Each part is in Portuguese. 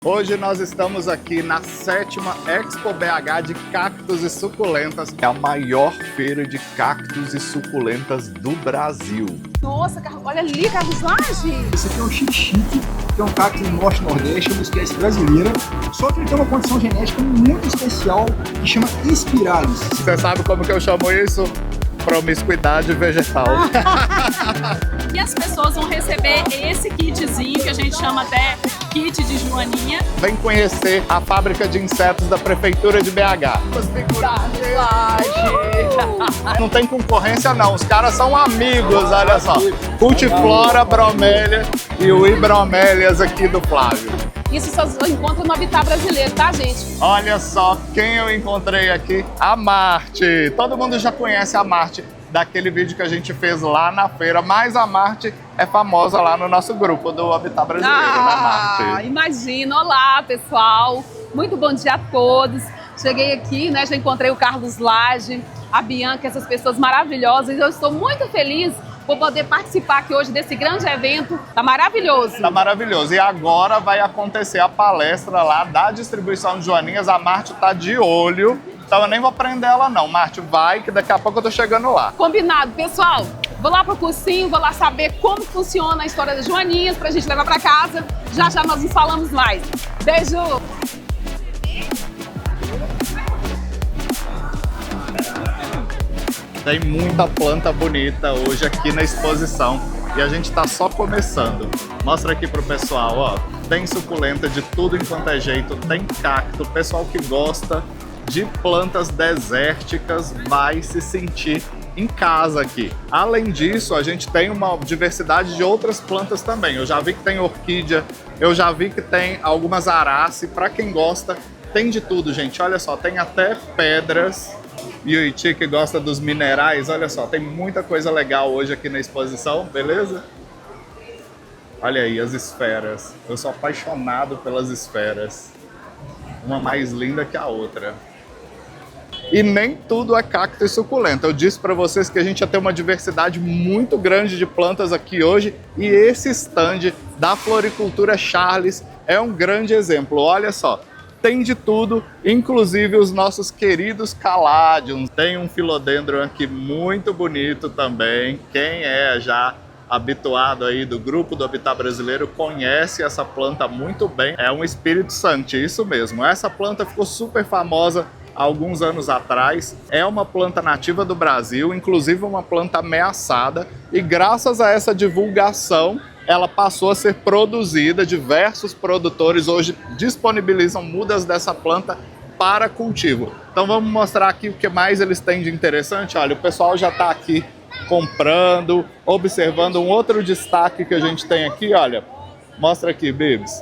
Hoje nós estamos aqui na 7ª Expo BH de Cactos e Suculentas. É a maior feira de cactos e suculentas do Brasil. Nossa, olha ali, Carlos Lage! Esse aqui é um chique-chique, que é um cacto do Norte-Nordeste, é uma espécie brasileira, só que ele tem uma condição genética muito especial que chama Spiralis. Você sabe como que eu chamo isso? Promiscuidade vegetal. E as pessoas vão receber esse kitzinho, que a gente chama até kit de joaninha. Vem conhecer a fábrica de insetos da Prefeitura de BH. Não tem concorrência não, os caras são amigos, olha só. Cultiflora Bromélia e o Hibromélias aqui do Flávio. Isso só encontra no Habitat Brasileiro, tá, gente? Olha só quem eu encontrei aqui, a Marte. Todo mundo já conhece a Marte daquele vídeo que a gente fez lá na feira, mas a Marte é famosa lá no nosso grupo do Habitat Brasileiro, né, Marte? Imagina! Olá, pessoal! Muito bom dia a todos! Cheguei aqui, né, já encontrei o Carlos Lage, a Bianca, essas pessoas maravilhosas. Eu estou muito feliz por poder participar aqui hoje desse grande evento. Tá maravilhoso. Tá maravilhoso. E agora vai acontecer a palestra lá da distribuição de joaninhas. A Marte tá de olho. Então eu nem vou prender ela não. Marte, vai que daqui a pouco eu tô chegando lá. Combinado, pessoal. Vou lá pro cursinho, vou lá saber como funciona a história das joaninhas pra gente levar pra casa. Já já nós nos falamos mais. Beijo! Tem muita planta bonita hoje aqui na exposição e a gente está só começando. Mostra aqui pro pessoal, ó. Tem suculenta de tudo enquanto é jeito, tem cacto. O pessoal que gosta de plantas desérticas vai se sentir em casa aqui. Além disso, a gente tem uma diversidade de outras plantas também. Eu já vi que tem orquídea, eu já vi que tem algumas arace. Para quem gosta, tem de tudo, gente. Olha só, tem até pedras. E o Iti que gosta dos minerais, olha só, tem muita coisa legal hoje aqui na exposição, beleza? Olha aí as esferas, eu sou apaixonado pelas esferas, uma mais linda que a outra. E nem tudo é cacto e suculenta, eu disse para vocês que a gente ia ter uma diversidade muito grande de plantas aqui hoje e esse stand da Floricultura Charles é um grande exemplo, olha só. Tem de tudo, inclusive os nossos queridos caladiums. Tem um philodendron aqui muito bonito também. Quem é já habituado aí do grupo do Habitat Brasileiro conhece essa planta muito bem. É um Espírito Santo, isso mesmo. Essa planta ficou super famosa há alguns anos atrás. É uma planta nativa do Brasil, inclusive uma planta ameaçada. E graças a essa divulgação, ela passou a ser produzida, diversos produtores hoje disponibilizam mudas dessa planta para cultivo. Então vamos mostrar aqui o que mais eles têm de interessante. Olha, o pessoal já está aqui comprando, observando um outro destaque que a gente tem aqui, olha. Mostra aqui, Bibs.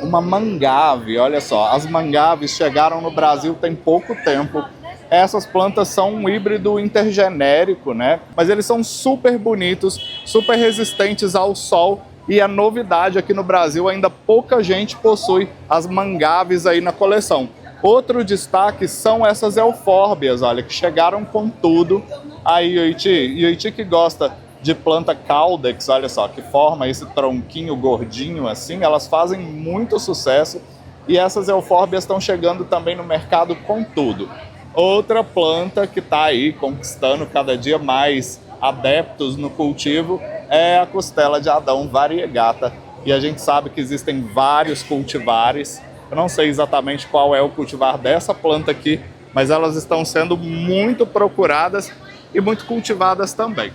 Uma mangave, olha só. As mangaves chegaram no Brasil tem pouco tempo. Essas plantas são um híbrido intergenérico, né? Mas eles são super bonitos, super resistentes ao sol. E a novidade aqui no Brasil, ainda pouca gente possui as mangaves aí na coleção. Outro destaque são essas eufórbias, olha, que chegaram com tudo. Aí, o Iti que gosta de planta caudex, olha só, que forma esse tronquinho gordinho assim, elas fazem muito sucesso. E essas eufórbias estão chegando também no mercado com tudo. Outra planta que está aí conquistando cada dia mais adeptos no cultivo é a costela de Adão variegata. E a gente sabe que existem vários cultivares. Eu não sei exatamente qual é o cultivar dessa planta aqui, mas elas estão sendo muito procuradas e muito cultivadas também.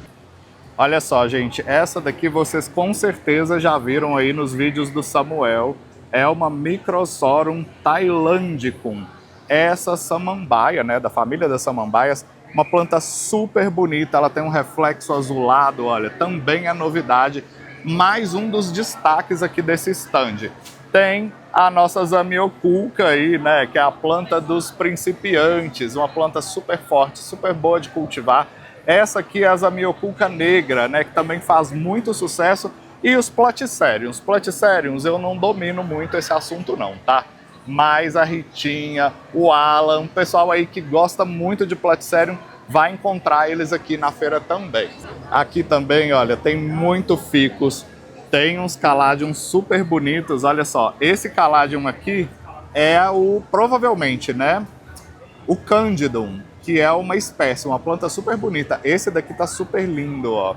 Olha só, gente, essa daqui vocês com certeza já viram aí nos vídeos do Samuel. É uma Microsorum thailandicum. Essa samambaia, né, da família das samambaias, uma planta super bonita, ela tem um reflexo azulado, olha, também é novidade, mais um dos destaques aqui desse stand. Tem a nossa Zamioculca aí, né, que é a planta dos principiantes, uma planta super forte, super boa de cultivar. Essa aqui é a Zamioculca negra, né, que também faz muito sucesso, e os Platyceriums. Platyceriums eu não domino muito esse assunto não, tá? Mas a Ritinha, o Alan, o pessoal aí que gosta muito de Platycerium vai encontrar eles aqui na feira também. Aqui também, olha, tem muito ficus, Tem uns caladiums super bonitos, olha só. Esse caladium aqui é provavelmente, né? O Candidum, que é uma espécie, uma planta super bonita. Esse daqui tá super lindo, ó.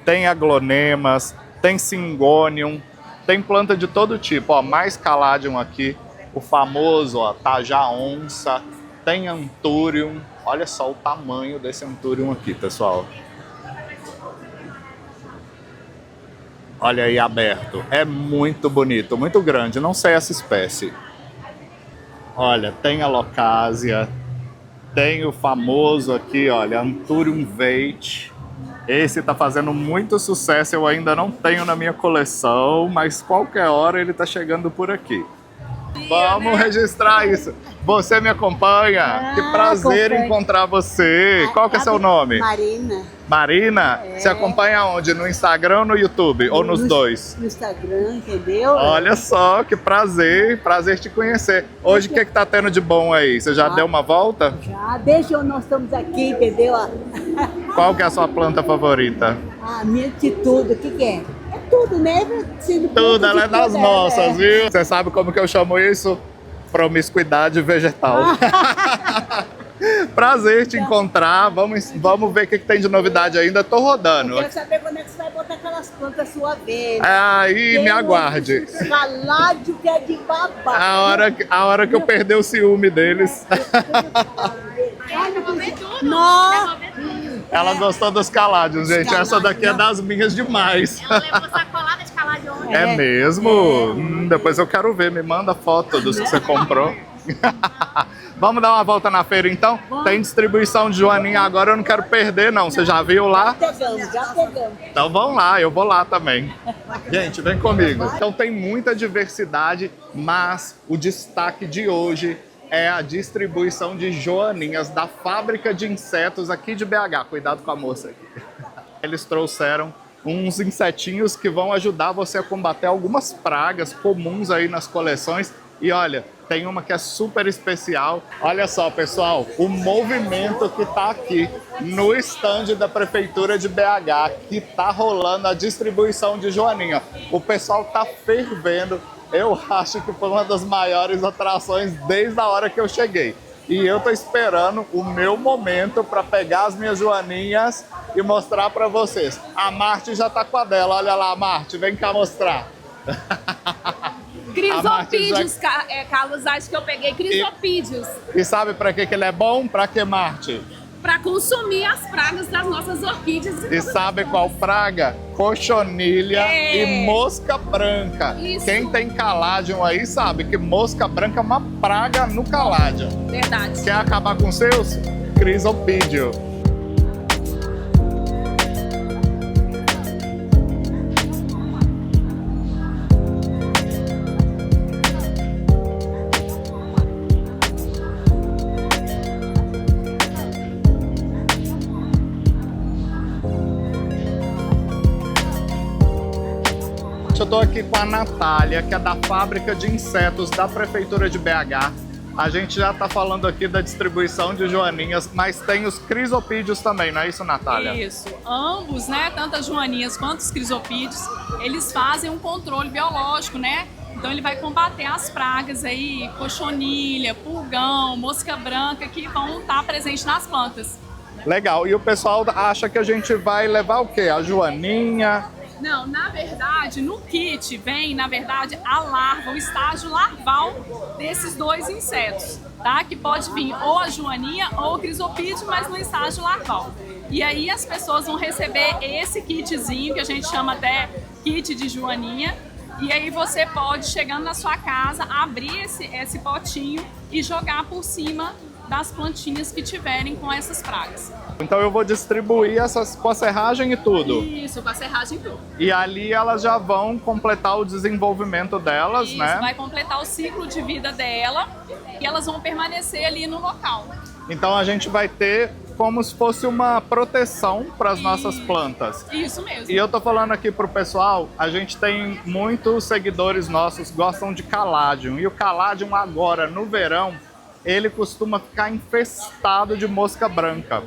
Tem aglonemas, tem Syngonium, tem planta de todo tipo, ó. Mais caladium aqui, o famoso, ó, Tajá onça. Tem Anthurium, olha só o tamanho desse Anthurium aqui, pessoal. Olha aí aberto, é muito bonito, muito grande, não sei essa espécie. Olha, tem Alocasia, tem o famoso aqui, olha, Anthurium veit. Esse tá fazendo muito sucesso, eu ainda não tenho na minha coleção, mas qualquer hora ele tá chegando por aqui. Vamos registrar isso. Você me acompanha? Que prazer encontrar você. Qual que é seu nome? Marina. Marina? Você acompanha onde? No Instagram ou no YouTube? Ou nos dois? No Instagram, entendeu? Olha só, que prazer. Prazer te conhecer. Hoje o que tá tendo de bom aí? Você já deu uma volta? Já, desde onde nós estamos aqui, entendeu? Qual que é a sua planta favorita? A minha de tudo, o que é? É tudo, né? Tudo, ela é das nossas, viu? Você sabe como que eu chamo isso? Promiscuidade vegetal. Prazer te encontrar. Vamos ver o que tem de novidade ainda. Tô rodando. Eu quero saber quando é que você vai botar aquelas plantas sua vez. Aí, me aguarde. Caládio que é de babá. A hora que eu perder o ciúme deles. Nossa! Ela gostou dos caládios, gente. Essa daqui é das minhas demais. Ela levou sacolada de caládio ontem. É mesmo? Depois eu quero ver. Me manda foto dos que você comprou. Vamos dar uma volta na feira então? Tem distribuição de joaninha agora, eu não quero perder não. Você já viu lá? Já pegamos. Então vamos lá, eu vou lá também. Gente, vem comigo. Então tem muita diversidade, mas o destaque de hoje é a distribuição de joaninhas da fábrica de insetos aqui de BH. Cuidado com a moça aqui. Eles trouxeram uns insetinhos que vão ajudar você a combater algumas pragas comuns aí nas coleções. E olha, tem uma que é super especial. Olha só, pessoal, o movimento que tá aqui no stand da Prefeitura de BH, que tá rolando a distribuição de joaninha. O pessoal tá fervendo. Eu acho que foi uma das maiores atrações desde a hora que eu cheguei. E eu tô esperando o meu momento para pegar as minhas joaninhas e mostrar para vocês. A Marte já tá com a dela. Olha lá, Marte, vem cá mostrar. Crisopídeos, Carlos, acho que eu peguei crisopídeos. E sabe para que ele é bom? Para que, Marte? Para consumir as pragas das nossas orquídeas. E sabe qual praga? Cochonilha e mosca branca. Isso. Quem tem caládio aí sabe que mosca branca é uma praga no caládio. Verdade. Quer acabar com seus? Crisopídeo. Eu estou aqui com a Natália, que é da fábrica de insetos da Prefeitura de BH. A gente já está falando aqui da distribuição de joaninhas, mas tem os crisopídeos também, não é isso, Natália? Isso. Ambos, né, tanto as joaninhas quanto os crisopídeos, eles fazem um controle biológico, né? Então ele vai combater as pragas aí, cochonilha, pulgão, mosca branca, que vão estar presentes nas plantas. Legal. E o pessoal acha que a gente vai levar o quê? A joaninha? Não, na verdade, no kit vem, na verdade, a larva, o estágio larval desses dois insetos, tá? Que pode vir ou a joaninha ou o crisopídeo, mas no estágio larval. E aí as pessoas vão receber esse kitzinho, que a gente chama até kit de joaninha, e aí você pode, chegando na sua casa, abrir esse potinho e jogar por cima das plantinhas que tiverem com essas pragas. Então eu vou distribuir essas com a serragem e tudo. Isso, com a serragem e tudo. E ali elas já vão completar o desenvolvimento delas, Isso, né? vai completar o ciclo de vida dela e elas vão permanecer ali no local. Então a gente vai ter como se fosse uma proteção para as nossas plantas. Isso mesmo. E eu tô falando aqui pro pessoal, a gente tem muitos seguidores nossos que gostam de caládium. E o caládium agora, no verão, ele costuma ficar infestado de mosca branca.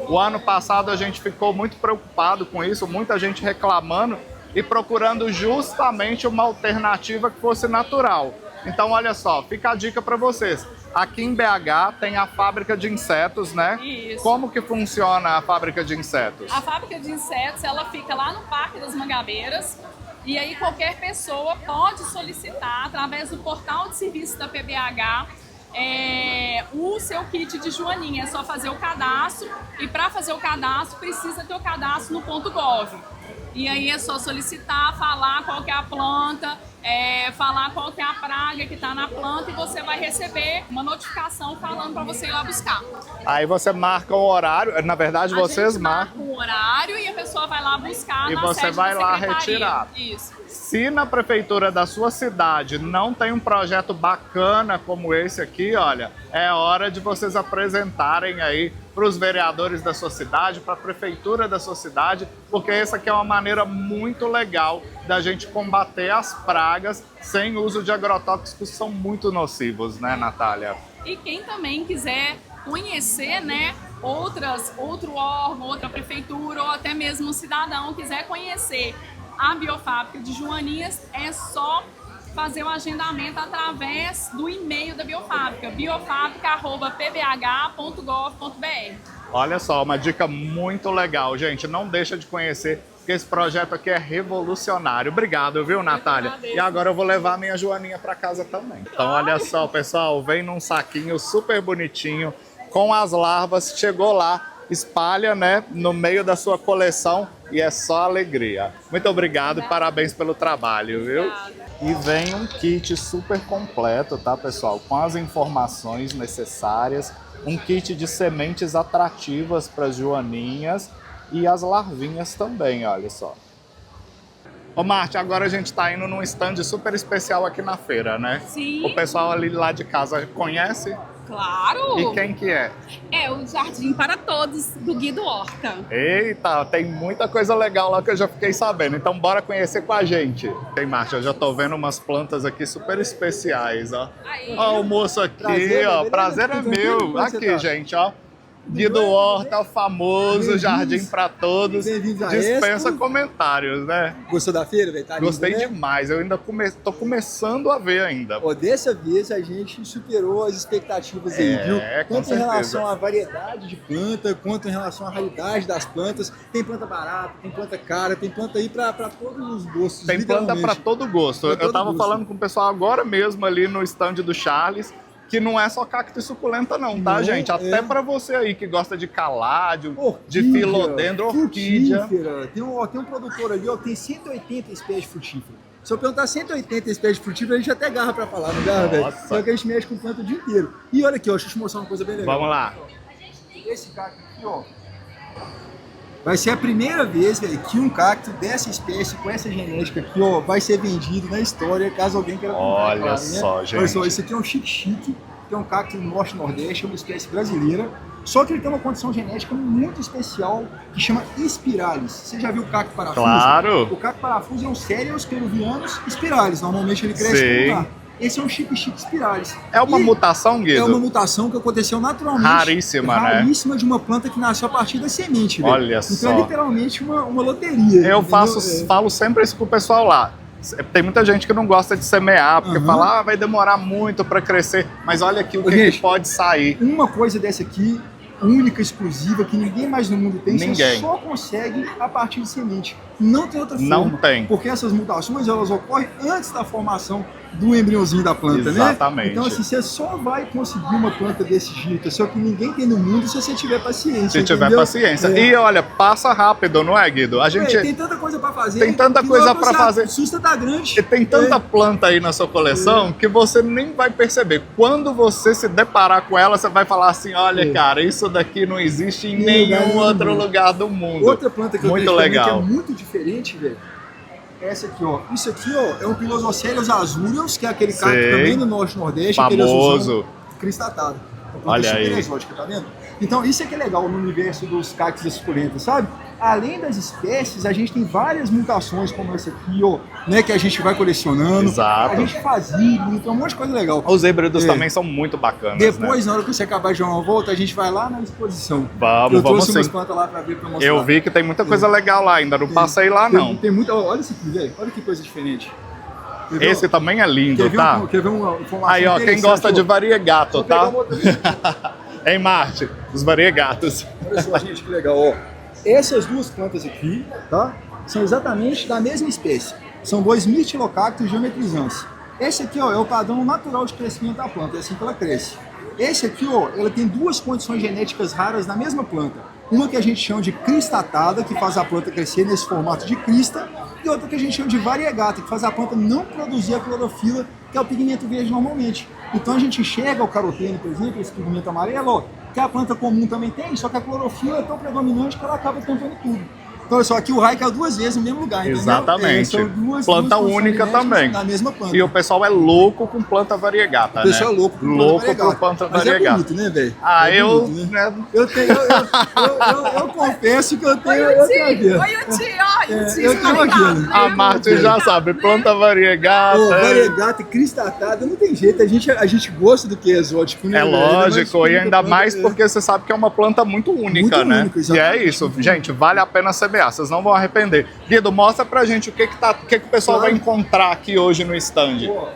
O ano passado a gente ficou muito preocupado com isso, muita gente reclamando, e procurando justamente uma alternativa que fosse natural. Então, olha só, fica a dica para vocês. Aqui em BH tem a fábrica de insetos, né? Isso. Como que funciona a fábrica de insetos? A fábrica de insetos, ela fica lá no Parque das Mangabeiras. E aí qualquer pessoa pode solicitar, através do portal de serviço da PBH, o seu kit de joaninha. É só fazer o cadastro. E para fazer o cadastro, precisa ter o cadastro no .gov. E aí é só solicitar, falar qual que é a planta, falar qual que é a praga que está na planta, e você vai receber uma notificação falando para você ir lá buscar. Aí você marca o horário, na verdade vocês marcam. O horário e a pessoa vai lá buscar e na você sede vai da lá secretaria. retirar. Isso. Se na prefeitura da sua cidade não tem um projeto bacana como esse aqui, olha, é hora de vocês apresentarem aí para os vereadores da sua cidade, para a prefeitura da sua cidade, porque essa aqui é uma maneira muito legal da gente combater as pragas sem uso de agrotóxicos, que são muito nocivos, né, Natália? E quem também quiser conhecer, né, outro órgão, outra prefeitura, ou até mesmo um cidadão quiser conhecer a biofábrica de Joaninhas, é só fazer o agendamento através do e-mail da biofábrica, biofábrica@pbh.gov.br. Olha só, uma dica muito legal, gente. Não deixa de conhecer, porque esse projeto aqui é revolucionário. Obrigado, viu, Natália? E agora eu vou levar a minha joaninha para casa também. Então, olha só, pessoal, vem num saquinho super bonitinho, com as larvas, chegou lá, espalha, né, no meio da sua coleção e é só alegria. Muito obrigado e parabéns pelo trabalho, viu? Obrigada. E vem um kit super completo, tá, pessoal? Com as informações necessárias, um kit de sementes atrativas para as joaninhas e as larvinhas também, olha só. Ô, Marte, agora a gente tá indo num stand super especial aqui na feira, né? Sim. O pessoal ali lá de casa conhece? Claro! E quem que é? É o Jardim para Todos, do Guido Horta. Eita, tem muita coisa legal lá que eu já fiquei sabendo. Então bora conhecer com a gente. Tem, Márcia, eu já tô vendo umas plantas aqui super especiais, ó. Aí. Ó o moço aqui, Prazer, ó. beleza? Prazer é Tudo tranquilo? meu. Como você Aqui, tá? gente, ó. Guido Horta, o famoso Bem-vindos. Jardim para Todos. Bem-vindos a Dispensa Expo. comentários, né? Gostou da feira, velho? Tá lindo, Gostei né? demais. Eu ainda tô começando a ver ainda. Ó, dessa vez a gente superou as expectativas aí, viu? com Tanto em certeza. relação à variedade de planta, quanto em relação à raridade das plantas. Tem planta barata, tem planta cara, tem planta aí pra todos os gostos. Tem planta para literalmente. todo gosto. Pra Eu todo tava gosto. falando com o pessoal agora mesmo ali no stand do Charles, que não é só cacto e suculenta não, tá, Não, gente? Até é. para você aí que gosta de caládio, de Orquídea, filodendro, orquídea. frutífera. Tem um produtor ali, ó, que tem 180 espécies de frutífera. Se eu perguntar 180 espécies de frutífera, a gente até garra pra falar, não garra, velho? Nossa. Só que a gente mexe com planta o dia inteiro. E olha aqui, ó, deixa eu te mostrar uma coisa bem legal. Vamos lá. Esse cacto aqui, ó, vai ser a primeira vez, velho, que um cacto dessa espécie, com essa genética aqui, ó, vai ser vendido na história, caso alguém queira comprar. Olha claro, só, Olha gente. só, esse aqui é um chique-chique, que é um cacto do Norte e Nordeste, é uma espécie brasileira, só que ele tem uma condição genética muito especial, que chama Spiralis. Você já viu o cacto parafuso? Claro. O cacto parafuso é um Cereus peruvianus spiralis, normalmente ele cresce Sim. como cacto. Esse é um chique-chique spiralis. É uma E mutação, Guido? é uma mutação que aconteceu naturalmente. Raríssima, né? Raríssima de uma planta que nasceu a partir da semente, velho. Olha Então só. é literalmente uma loteria. Eu entendeu? falo sempre isso pro pessoal lá. Tem muita gente que não gosta de semear, porque Aham. fala, vai demorar muito para crescer. Mas olha aqui o que, Gente, que pode sair. Uma coisa dessa aqui, única, exclusiva, que ninguém mais no mundo tem, Ninguém. você só consegue a partir de semente. Não tem outra forma. Não tem. Porque essas mutações, elas ocorrem antes da formação do embriãozinho da planta, Exatamente. né? Então, assim, você só vai conseguir uma planta desse jeito, só que ninguém tem no mundo se você tiver paciência. Se tiver entendeu? paciência. É. E olha, passa rápido, não é, Guido? A gente... Tem tanta coisa pra fazer. Tem tanta que coisa logo pra você fazer. assusta tá grande. E tem tanta planta aí na sua coleção que você nem vai perceber. Quando você se deparar com ela, você vai falar assim, olha, cara, isso daqui não existe em nenhum outro lugar do mundo. Outra planta que eu Muito vejo também legal. que é muito diferente, velho. Essa aqui, ó. Isso aqui, ó, é um Pilosocerius azureus, que é aquele cacto Sei. também do Norte e Nordeste. Famoso. Aquele azulzão cristatado. Uma planta Olha super aí. exótica, tá vendo? Então, isso é que é legal no universo dos cactos e suculentas, sabe? além das espécies, a gente tem várias mutações, como essa aqui, ó, né, que a gente vai colecionando. Exato. A gente faz híbrido, então um monte de coisa legal. Os híbridos também são muito bacanas, Depois, né? na hora que você acabar de dar uma volta, a gente vai lá na exposição. Vamos, eu vamos trouxe umas sim. plantas lá pra ver, pra mostrar. Eu vi que tem muita coisa legal lá, ainda não passei lá, não. Tem muita, olha isso aqui, velho. Olha que coisa diferente. Quer ver, Esse também é lindo, quer ver, tá? quer ver uma informação Aí, ó, quem interessante, gosta de ó? variegato, Vou pegar tá? uma outra aqui. Em Marte, os variegatos. Olha só, gente, que legal, ó. Essas duas plantas aqui, tá? São exatamente da mesma espécie. São dois Myrtilocactus geometrizans. Esse aqui, ó, é o padrão natural de crescimento da planta, é assim que ela cresce. Esse aqui, ó, ela tem duas condições genéticas raras na mesma planta. Uma que a gente chama de cristatada, que faz a planta crescer nesse formato de crista, e outra que a gente chama de variegata, que faz a planta não produzir a clorofila, que é o pigmento verde normalmente. Então a gente enxerga o caroteno, por exemplo, esse pigmento amarelo, ó, que a planta comum também tem, só que a clorofila é tão predominante que ela acaba tampando tudo. Então olha só, aqui o raio caiu duas vezes no mesmo lugar, entendeu? Exatamente. São duas Planta condições única genéticas também. na mesma planta. E o pessoal é louco com planta variegata, O pessoal né? é louco com louco planta com planta Mas é variegata. bonito, né, velho? Ah, É eu... bonito, né? né? Eu confesso que eu tenho... Oi, eu o tenho Ti! aquilo. Oi, o Ti! Ó, o Ti, eu tá tenho ligado, aquilo. né? A Marte já sabe, planta variegata. Ô, variegata e cristatada, não tem jeito, a gente gosta do que é exótico, né? É velho? lógico, e ainda mais é. porque você sabe que é uma planta muito única, Muito né? única, E é exatamente. isso, gente, vale a pena semear, vocês não vão arrepender. Guido, mostra pra gente o que o pessoal Claro. vai encontrar aqui hoje no stand. Pô,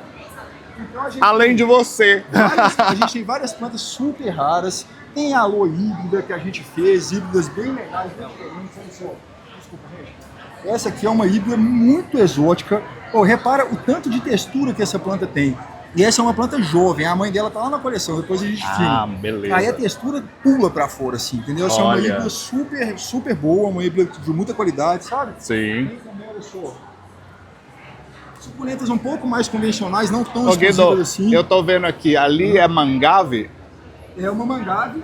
então a gente Além tem de você. a gente tem várias plantas super raras, tem a aloe híbrida que a gente fez, híbridas bem legais, bem diferentes. Olha só. Desculpa, gente. Essa aqui é uma híbrida muito exótica. Pô, repara o tanto de textura que essa planta tem. E essa é uma planta jovem, a mãe dela tá lá na coleção, depois a gente filma. beleza. Aí a textura pula pra fora, assim, entendeu? Essa é uma Olha. híbrida super, super boa, uma híbrida de muita qualidade, sabe? Sim. Tem também, olha só. Suculentas um pouco mais convencionais, não tão Ô, Guido, exclusivas assim. eu tô vendo aqui, ali é mangave? É uma mangave.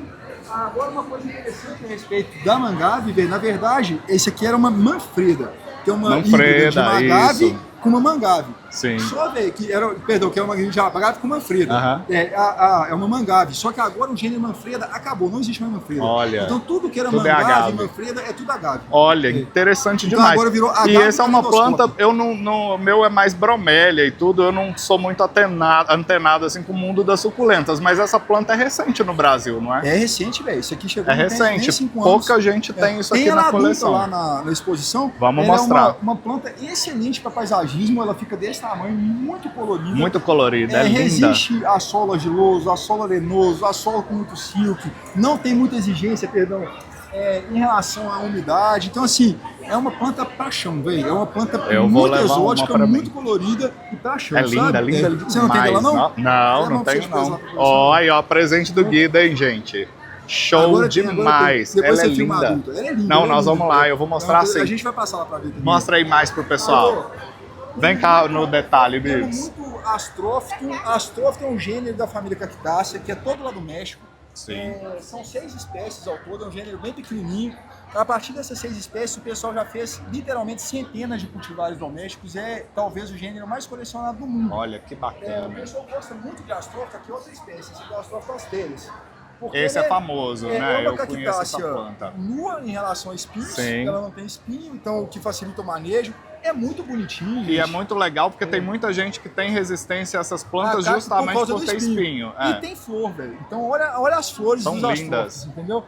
Agora, uma coisa interessante a respeito da mangave, velho, na verdade, esse aqui era uma manfreda, que é uma híbrida de mangave isso. com uma mangave. Sim. Só, velho, que era, perdão, que é uma híbrida de mangave com manfreda. Aham. É uma mangave. Só que agora o gênero manfreda acabou, não existe mais manfreda. Olha, então tudo que era tudo é mangave, agave. manfreda, é tudo agave. Olha, É. interessante Então demais. agora virou E agave essa é uma calidoscópio. planta, eu não, o meu é mais bromélia e tudo, eu não sou muito antenado assim com o mundo das suculentas, mas essa planta é recente no Brasil, não é? É recente, velho. Isso aqui chegou É não tem nem recente, 5 anos. pouca gente tem isso Tem aqui ela na adulta coleção. lá na exposição. Vamos Ela mostrar. É uma planta excelente para paisagismo, ela fica desse tamanho, muito colorida. Muito colorida, é linda. Resiste a solo argiloso, a solo arenoso, a solo com muito silk, não tem muita exigência, perdão, em relação à umidade. Então, assim, é uma planta paixão, velho. É uma planta Eu vou muito levar exótica, uma pra muito mim. colorida e paixão, É linda, sabe? linda, linda Você não tem dela, não? Não, Então, não tenho você faz lá não. pra Ó, você. aí, ó, presente do Guido, hein, gente. Show Agora tem, agora demais. tem. Depois Ela é você filma a linda. adulta. Ela é linda. Não, ela é nós linda. vamos lá, eu vou mostrar Então, assim. A gente vai passar lá pra ver também. Mostra aí mais pro pessoal. Vem cá no detalhe, Temos Bibs. muito astrófito. Astrófito é um gênero da família Cactácea, que é todo lá do México. Sim. São 6 espécies ao todo, é um gênero bem pequenininho. A partir dessas 6 espécies, o pessoal já fez literalmente centenas de cultivares domésticos. É talvez o gênero mais colecionado do mundo. Olha que O bacana. pessoal gosta muito de astrófito, aqui é outra espécie, esse é o astrófito asteres. Porque Esse é ele famoso, é né? uma Eu conheço essa cactácea planta. nua em relação a espinhos, Sim. ela não tem espinho, então o que facilita o manejo. É muito bonitinho. E é gente. muito legal porque tem muita gente que tem resistência a essas plantas Ah, justamente causa por do ter espinho. E tem flor, velho. Então olha as flores São dos lindas. astrófitos, entendeu?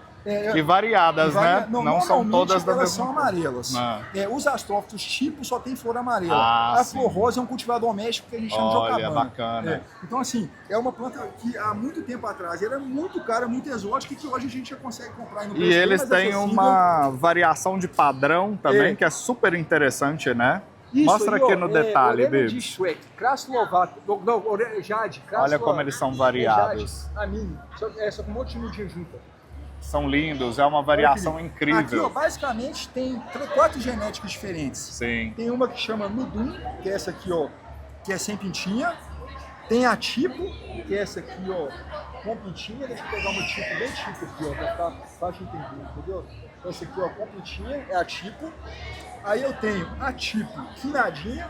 E variadas, né? Não são normalmente todas da elas mesma são cor. amarelas. Ah. Os astrófitos tipo só tem flor amarela. Ah, a sim. flor rosa é um cultivar doméstico que a gente chama de Olha, jocabana. bacana. Então assim, é uma planta que há muito tempo atrás era muito cara, muito exótica e que hoje a gente já consegue comprar no E preço bem eles mais têm acessível. uma variação de padrão também, É. que é super interessante, né? Isso Mostra aí, aqui ó, no detalhe, orelha de Bibs. Shrek, Kraslovac, Jade, Olha como eles são variados. A mini, só com um monte de mudinha junta. São lindos, é uma variação Aqui, ó, incrível. basicamente tem 4 genéticas diferentes. Sim. Tem uma que chama Nudum, que é essa aqui, ó, que é sem pintinha. Tem a Tipo, que é essa aqui, ó, com pintinha. Deixa eu pegar uma Tipo bem Tipo aqui, ó, pra ficar fácil de entender, entendeu? Essa aqui, ó, com pintinha, é a Tipo. Aí eu tenho a Tipo quinadinha,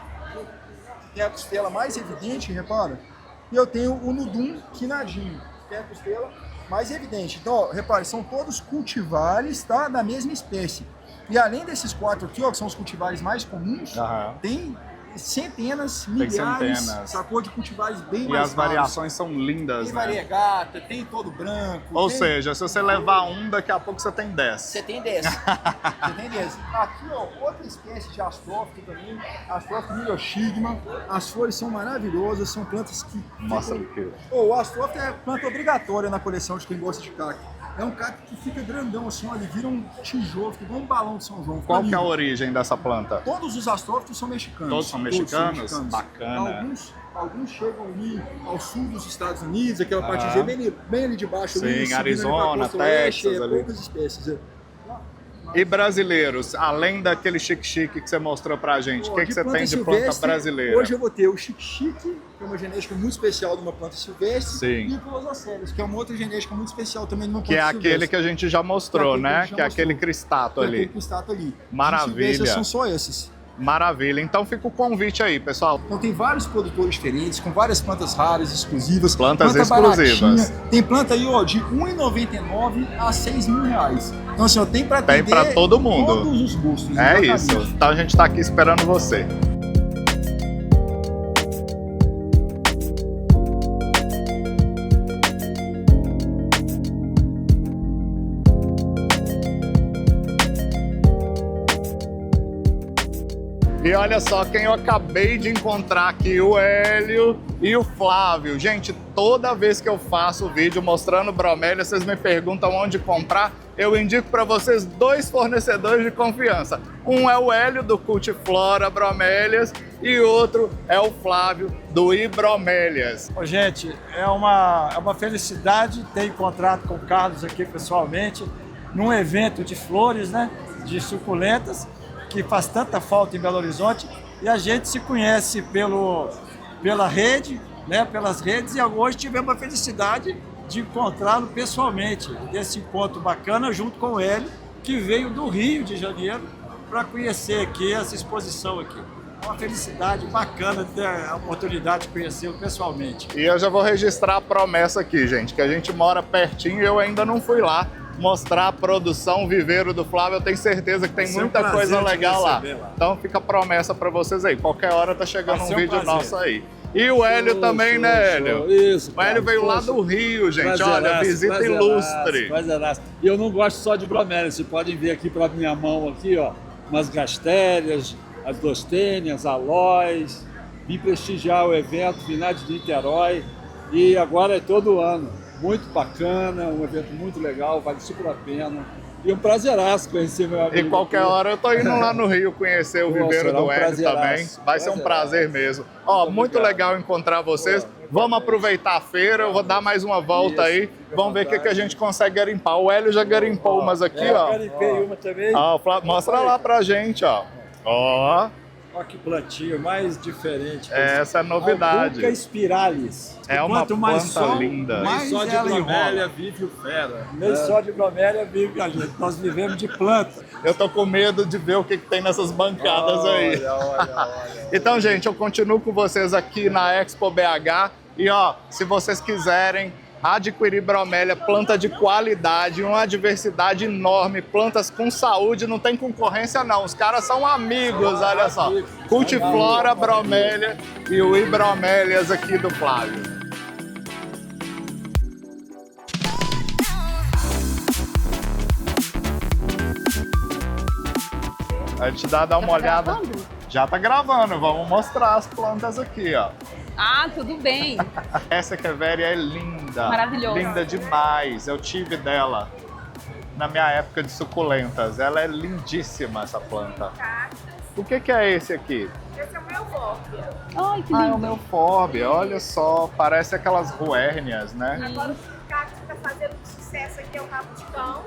que tem a costela mais evidente, repara. E eu tenho o Nudum quinadinho, que é a costela mais evidente. Então, ó, repare, são todos cultivares, tá? Da mesma espécie. E além desses 4 aqui, ó, que são os cultivares mais comuns, tem centenas, milhares, sacou, de cultivares bem mais raros. E as variações são lindas, tem né? variegata, tem todo branco. Ou seja, se você levar um, daqui a pouco você tem 10. Você tem 10. Você tem 10. Aqui, ó, outra espécie de astrófito também, astrófito Miliochigma. As flores são maravilhosas, são plantas que... Mostra aqui. O astrófito é planta obrigatória na coleção de quem gosta de cacto. É um cacto que fica grandão assim, ó, ele vira um tijolo, fica igual um balão de São João. Qual que é a origem dessa planta? Todos os astrófitos são mexicanos. Todos são mexicanos? Bacana. Alguns chegam ali ao sul dos Estados Unidos, aquela partezinha bem ali de baixo. Sim, ali, Arizona, Texas. Ali. Poucas espécies. E brasileiros, além daquele chique-chique que você mostrou pra gente, o que você tem de planta brasileira? Hoje eu vou ter o chique-chique, que é uma genética muito especial de uma planta silvestre, Sim. e o Closocélios, que é uma outra genética muito especial também de uma planta silvestre. silvestre. Que é aquele que a gente já mostrou, né? Que é aquele cristato ali. Aquele cristato ali. Maravilha. São só esses. Maravilha. Então fica o convite aí, pessoal. Então tem vários produtores diferentes, com várias plantas raras, exclusivas. Plantas planta exclusivas. Baratinha. Tem planta aí, ó, de R$ 1,99 a R$ 6.000. Então assim, ó, tem pra atender Tem pra todo mundo. todos os gostos. É exatamente. isso. Então a gente tá aqui esperando você. E olha só quem eu acabei de encontrar aqui, o Hélio e o Flávio. Gente, toda vez que eu faço vídeo mostrando bromélia, vocês me perguntam onde comprar, eu indico para vocês 2 fornecedores de confiança. Um é o Hélio, do Cultiflora Bromélias, e outro é o Flávio, do Ibromélias. Ô, gente, é uma felicidade ter encontrado com o Carlos aqui pessoalmente, num evento de flores, né, de suculentas, que faz tanta falta em Belo Horizonte, e a gente se conhece pela rede, né, pelas redes, e hoje tivemos a felicidade de encontrá-lo pessoalmente, desse encontro bacana junto com ele, que veio do Rio de Janeiro para conhecer aqui essa exposição aqui. É uma felicidade bacana ter a oportunidade de conhecê-lo pessoalmente. E eu já vou registrar a promessa aqui, gente, que a gente mora pertinho e eu ainda não fui lá mostrar a produção, o viveiro do Flávio. Eu tenho certeza que tem muita coisa legal lá. Então fica a promessa para vocês aí. Qualquer hora tá chegando um vídeo nosso aí. E o Hélio também, né, Hélio? Isso, o Hélio veio lá do Rio, gente. Olha, visita ilustre. E eu não gosto só de bromélia. Vocês podem ver aqui para minha mão aqui, ó, umas gastérias, as dostênias, aloés. Vim prestigiar o evento Vinagre de Niterói e agora é todo ano. Muito bacana, um evento muito legal, vale super a pena. E um prazeraço conhecer meu amigo. E qualquer hora eu tô indo lá no Rio conhecer o viveiro do Hélio também. Vai ser um prazer mesmo. Ó, muito legal encontrar vocês. Vamos aproveitar a feira, eu vou dar mais uma volta aí. Vamos ver o que a gente consegue garimpar. O Hélio já garimpou umas aqui, ó. Eu garimpei uma também. Ó, mostra lá pra gente, ó. Ó. Olha que plantinho mais diferente. Essa é a novidade. Albuca spiralis. É uma planta linda. Mais só de bromélia vive o fera. Nem só de bromélia vive a gente. Nós vivemos de planta. Eu tô com medo de ver o que tem nessas bancadas aí. Olha. Então, gente, eu continuo com vocês aqui na Expo BH. E ó, se vocês quiserem adquirir bromélia, planta de qualidade, uma diversidade enorme, plantas com saúde, não tem concorrência não, os caras são amigos, olha só. Cultiflora Bromélia e o Ibromélias aqui do Flávio. A gente dá uma olhada. Gravando? Já tá gravando, vamos mostrar as plantas aqui, ó. Ah, tudo bem. Essa Echeveria é linda. Maravilhosa. Linda demais. Eu tive dela na minha época de suculentas. Ela é lindíssima, essa planta. O que é esse aqui? Esse é o meu Euphorbia. Ai, que Ah, é lindo. o meu Euphorbia. Olha só, parece aquelas ruérnias, né? Agora o cacto que está fazendo sucesso aqui é o rabo de cão.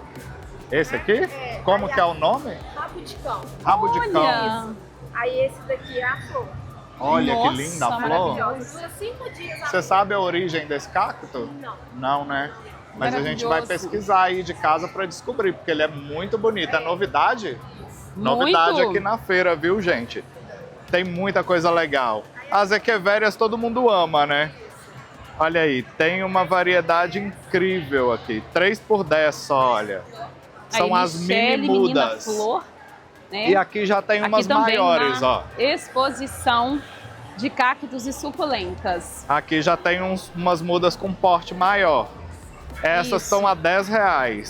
Esse aqui? É, Como aí que é o nome? Rabo de cão. Rabo de cão. Olha. Aí esse daqui é a flor. Olha Nossa, que linda a flor. Maravilhosa. Dura 5 dias. Você sabe a origem desse cacto? Não. Não, né? Mas a gente vai Maravilhoso. pesquisar aí de casa para descobrir, porque ele é muito bonito. É novidade? Muito. Novidade aqui na feira, viu, gente? Tem muita coisa legal. As Echeverias todo mundo ama, né? Olha aí, tem uma variedade incrível aqui. 3 por 10 só, olha. São Aí, as Michele, mini menina mudas. flor. né? E aqui já tem umas aqui também maiores, uma ó. exposição de cactos e suculentas. Aqui já tem umas mudas com porte maior. Essas Isso. estão a R$10.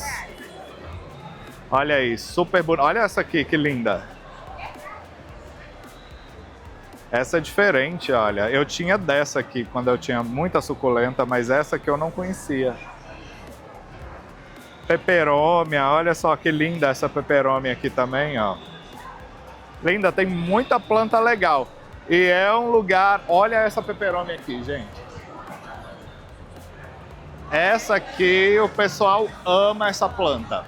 Olha aí, super bonita. Olha essa aqui, que linda. Essa é diferente, olha. Eu tinha dessa aqui quando eu tinha muita suculenta, mas essa aqui eu não conhecia. Peperômia, olha só que linda essa peperômia aqui também, ó. Linda, tem muita planta legal. E é um lugar... Olha essa peperômia aqui, gente. Essa aqui, o pessoal ama essa planta.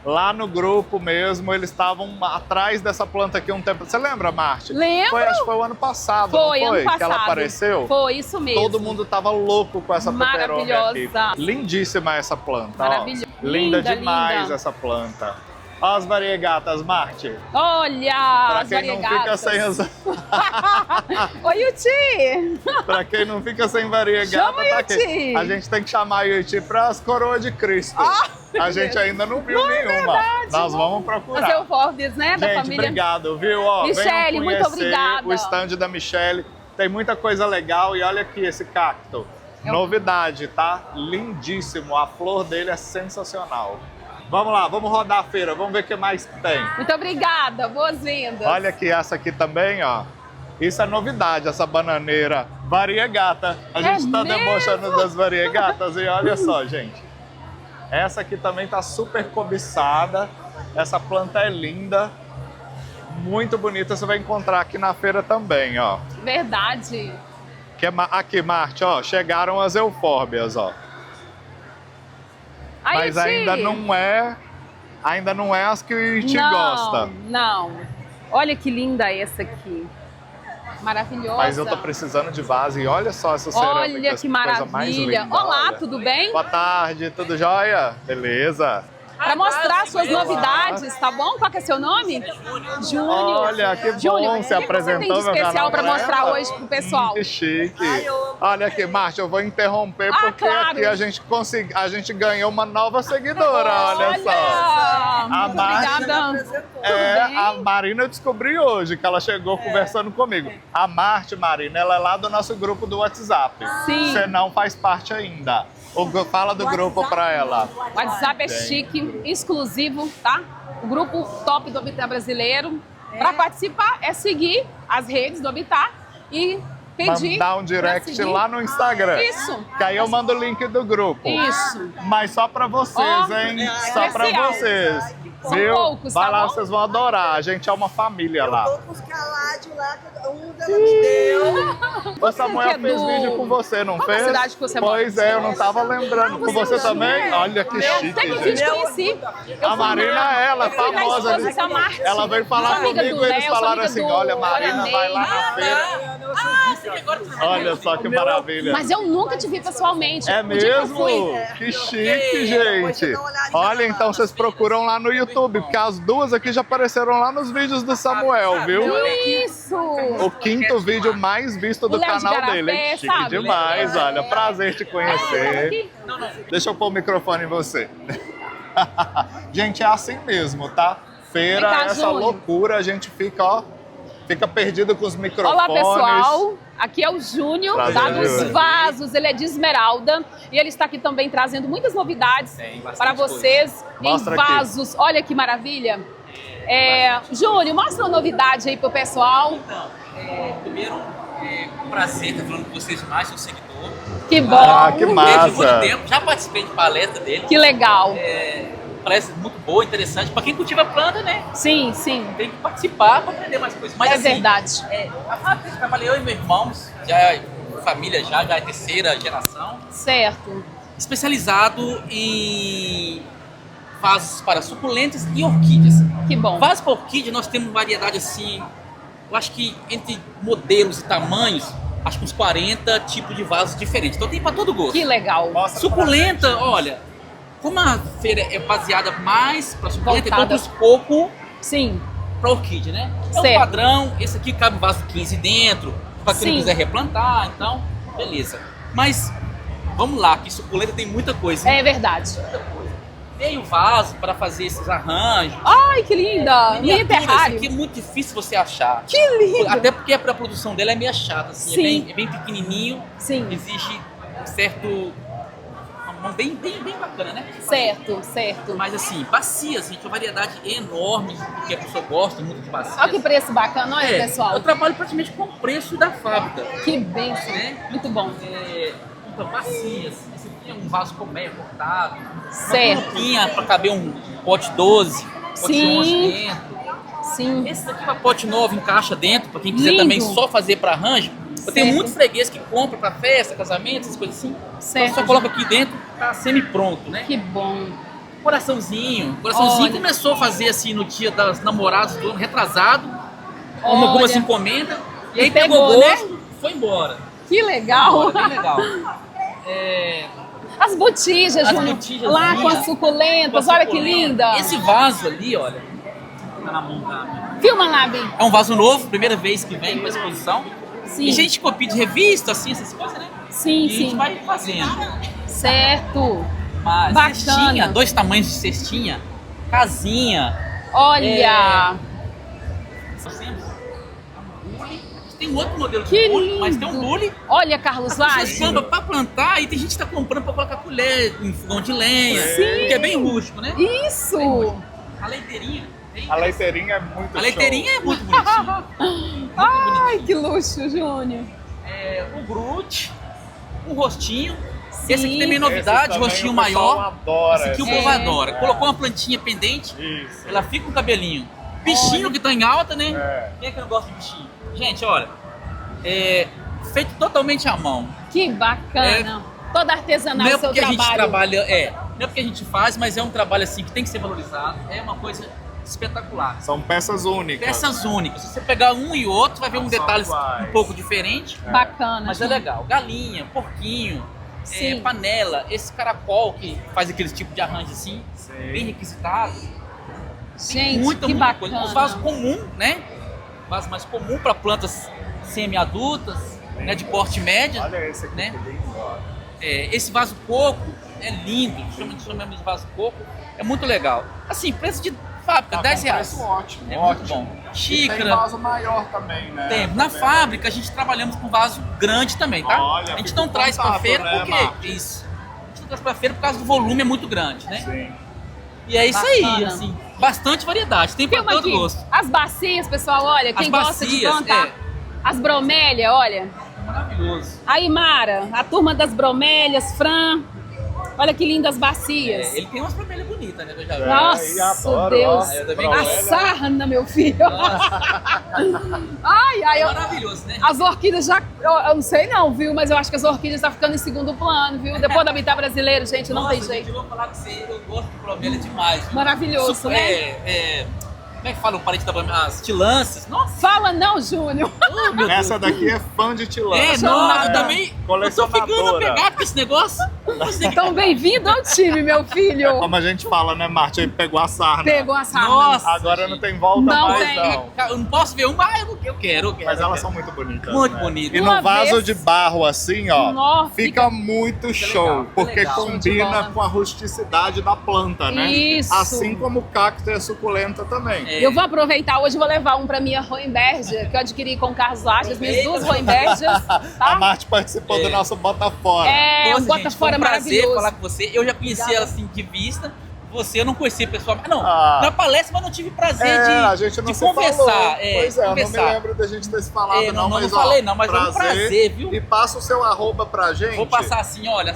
Lá no grupo mesmo, eles estavam atrás dessa planta aqui um tempo. Você lembra, Marte? Lembro! Acho que foi o ano passado, Foi, não foi? ano passado. Que ela apareceu? Foi, isso mesmo. Todo mundo tava louco com essa peperômia aqui. Maravilhosa. Lindíssima essa planta, Maravilhosa. ó. Linda Linda, demais linda. essa planta. Ó as variegatas, Marte. Olha, Pra as quem não fica variegatas. sem as... Oi, Yuti! Pra quem não fica sem variegata, Chama tá Yuti. aqui. A gente tem que chamar a Yuti pras coroas de Cristo. A gente ainda não viu nenhuma. Nós vamos procurar. Fazer o Forbes, né, da Gente, família. obrigado, viu? Ó, Michele, venham muito conhecer obrigada. o stand da Michele. Tem muita coisa legal. E olha aqui esse cacto. Novidade, tá? Lindíssimo. A flor dele é sensacional. Vamos lá, vamos rodar a feira. Vamos ver o que mais tem. Muito obrigada, boas-vindas. Olha aqui essa aqui também, ó. Isso é novidade, essa bananeira variegata. A gente tá mesmo? debochando das variegatas e olha só, gente. Essa aqui também tá super cobiçada. Essa planta é linda. Muito bonita. Você vai encontrar aqui na feira também, ó. Verdade. Aqui, Marte, ó. Chegaram as eufórbias, ó. Aí, Mas ainda não é as que a gente não, gosta. Não. Olha que linda essa aqui. Maravilhosa. Mas eu tô precisando de vaso e olha só essa cerâmica. Olha que coisa mais maravilha. linda, Olá, olha. tudo bem? Boa tarde, tudo jóia? Beleza. Para mostrar suas novidades, tá bom? Qual que é seu nome? Júnior. Olha, que bom, Júnior, você o que apresentou você tem de meu especial canal para pra mostrar ela? hoje pro pessoal? Que chique. Olha aqui, Márcia, eu vou interromper porque claro. aqui a gente ganhou uma nova seguidora, olha só. A Muito Márcia- obrigada. A Marina eu descobri hoje, que ela chegou conversando comigo. A Marte, Marina, ela é lá do nosso grupo do WhatsApp. Sim. Você não faz parte ainda. Fala do grupo pra ela. O WhatsApp é chique, exclusivo, tá? O grupo top do Habitat brasileiro. Para participar é seguir as redes do Habitat e pedir. Mandar um pra direct seguir. lá no Instagram. Isso. Que aí eu mando o link do grupo. Isso. Mas só pra vocês, Ó, hein? Só pra especial. vocês. São Viu? poucos, Vai tá lá, bom? vocês vão adorar. A gente é uma família lá. Eu tô com os caládios lá, que um dela me deu. O Samuel que é fez do- vídeo com você, não Qual fez? a cidade que você mora? Pois é, eu não tava lembrando. Com você também? Olha que Eu chique, tenho gente. conheci. Eu A fui Marina na- é ela, eu fui na famosa. exposição Marte. Ela veio falar Sou amiga comigo do e eles Léo, sou falaram amiga assim, do olha, Marina, Aranei. vai lá na feira. Olha só que maravilha. Mas eu nunca te vi pessoalmente. É O dia que eu mesmo? fui. Que chique, gente. Olha, então vocês procuram lá no YouTube, porque as duas aqui já apareceram lá nos vídeos do Samuel, viu? Isso! O quinto vídeo mais visto do O Léo de canal Garapé, dele. Hein? Chique sabe? demais, olha. Prazer te conhecer. Deixa eu pôr o microfone em você. Gente, é assim mesmo, tá? Feira, Vem cá, essa Júnior. loucura, a gente fica, ó, fica perdido com os microfones. Olá, pessoal. Aqui é o Júnior, Prazer, tá? Dos Júnior. vasos. Ele é de esmeralda. E ele está aqui também trazendo muitas novidades para vocês em Mostra aqui. vasos. Olha que maravilha. Júnior, mostra uma novidade aí pro pessoal. Primeiro, com prazer estar falando com vocês mais, seu seguidor. Que bom. Ah, que Desde massa. muito tempo, já participei de palestra dele. Que legal. Palestra muito boa, interessante. Para quem cultiva planta, né? Sim, sim. Tem que participar para aprender mais coisas. Mas É assim, verdade. A fábrica trabalhei eu e meu irmão, já é família, já é terceira geração. Certo. Especializado em vasos para suculentas e orquídeas. Que bom. Vasos para orquídea, nós temos variedade assim, eu acho que entre modelos e tamanhos, acho que uns 40 tipos de vasos diferentes. Então tem para todo gosto. Que legal. Suculenta, olha, como a feira é baseada mais para suculenta, então Voltada. trouxe pouco Sim. para orquídea, né? É Certo. um padrão, esse aqui cabe um vaso 15 dentro, para quem Sim. não quiser replantar, então, beleza. Mas, vamos lá, que suculenta tem muita coisa. É verdade. dei o vaso para fazer esses arranjos. Ai, que linda! Mini Miniaturas, terrário. aqui é muito difícil você achar. Que lindo! Até porque a produção dela é meio chata, assim, Sim. é bem pequenininho. Sim. Exige certo... uma mão bem bacana, né? Certo, certo. Mas assim, bacias, gente, uma variedade enorme, porque a pessoa gosta muito de bacias. Olha que preço bacana, olha, pessoal. Eu trabalho praticamente com o preço da fábrica. Que bênção. Né? Muito bom. Então, bacias. Esse aqui é um vaso colmeia cortado. Certo. Uma tampinha para caber um pote 12, pote Sim. 11 dentro. Sim. Esse daqui é uma pote 9, encaixa dentro, para quem quiser Lindo. também só fazer para arranjo. Eu tenho Certo. muitos fregueses que compram para festa, casamento, essas coisas assim. Certo. Então, só coloca aqui dentro, tá semi-pronto, né? Que bom. Coraçãozinho. Olha. Começou a fazer assim no dia das namoradas do ano retrasado, com Olha. algumas encomendas, e aí Pegou, pegou né? gosto, foi embora. Que legal. Bem legal. As botijas, As Júnior. botijas Lá com minhas. as suculentas, olha que linda. Esse vaso ali, olha, tá na mão da... Filma lá, bem. É um vaso novo, primeira vez que vem pra exposição. Sim. E a gente copia de revista, assim, essas coisas, né? Sim, E a gente sim. vai fazendo. Certo. Mas Bacana. cestinha, 2 tamanhos de cestinha, casinha. Olha. Tem um outro modelo Que de bule, lindo. mas tem um bule. Olha, Carlos As pessoas Lage. compram pra plantar e tem gente que tá comprando pra colocar colher em fogão de lenha. Sim. Que é bem rústico, né? Isso. A leiteirinha. A leiteirinha é muito A leiteirinha é muito bonitinha. Ai, que luxo, Júnior. O grude, um rostinho. Sim. Esse aqui também é novidade, Esse rostinho também o pessoal maior. adora. Esse aqui o É. povo adora. Colocou uma plantinha pendente, Isso. ela fica com o cabelinho. Bichinho que tá em alta, né? É. Quem é que não gosta de bichinho? Gente, olha, feito totalmente à mão. Que bacana. Toda artesanal Não é seu porque a gente trabalho. trabalha, não é porque a gente faz, mas é um trabalho assim que tem que ser valorizado. É uma coisa espetacular. São peças únicas. Peças únicas. Se você pegar um e outro, vai ver um São detalhe iguais. um pouco diferente. Bacana. Mas é Júnior. legal. Galinha, porquinho, Sim. panela, esse caracol que faz aquele tipo de arranjo assim, Sim. bem requisitado. Gente, muita que bacana. coisa. Os vasos comum, né? Vaso mais comum para plantas semi-adultas, né? De porte médio. Olha esse aqui, né? que lindo, ó. Esse vaso coco é lindo, chamamos de vaso coco, é muito legal. Assim, preço de fábrica, Tá com R$10. preço ótimo, É ótimo. muito bom. E tem Xícara. vaso maior também, né? Tem. Na Também. fábrica a gente trabalhamos com vaso grande também, tá? Olha, a gente fica não um traz pra contato, feira né, porque Marcos? isso. A gente não traz pra feira por causa do volume é muito grande, né? Sim. E é isso aí, Bacana. assim, bastante variedade, tem pra Filma todo aqui. gosto. As bacias, pessoal, olha, quem gosta de bacias, plantar. As bromélias, olha. Maravilhoso. Aí, Mara, a turma das bromélias, Fran. Olha que lindas bacias. Ele tem umas bromélias bonitas, né? Eu já vi. e Nossa, adoro, Deus. ó. Eu também A gosto. sarna, meu filho. Ai, Maravilhoso, né? as orquídeas já. Eu não sei não, viu? Mas eu acho que as orquídeas estão ficando em segundo plano, viu? Depois do habitat brasileiro, gente, não Nossa, tem jeito. gente, eu vou falar com você, eu gosto de bromélia demais. Viu? Maravilhoso, né? Como é que fala o parente da bromélia? As tilanças. Nossa, Fala não, Júnior. meu Deus. Essa daqui é fã de tilã. Não, eu também. Eu tô ficando colecionadora. apegado com esse negócio. Então, bem-vindo ao time, meu filho. Como a gente fala, né, Marte? Ele pegou a sarna. Pegou a sarna. Nossa. Agora não tem volta Não mais, tem. não. Eu não posso ver uma, eu quero. Mas elas são muito bonitas. Muito né? bonitas. E Uma no vaso vez- de barro assim, ó, Nossa, fica muito show. legal, porque legal. Show de combina bola. com a rusticidade da planta, né? Isso. Assim como o cacto e a suculenta também. Eu vou aproveitar hoje, vou levar um pra minha Roemberger, que eu adquiri com o Carlos Lages, minhas duas Roembergers, A tá? Marte participou do nosso Bota Fora. É, Nossa, um bota gente, fora foi um prazer maravilhoso. falar com você. Eu já conheci Obrigada. ela assim de vista. Você eu não conhecia pessoalmente. Não, Ah. na palestra, mas não tive prazer a gente não de se conversar. falou. Pois é, eu não me conversar. lembro da gente ter se falado, É, não. não Mas, falei ó, não, mas é um prazer, viu? E passa o seu arroba pra gente. Vou passar assim, olha,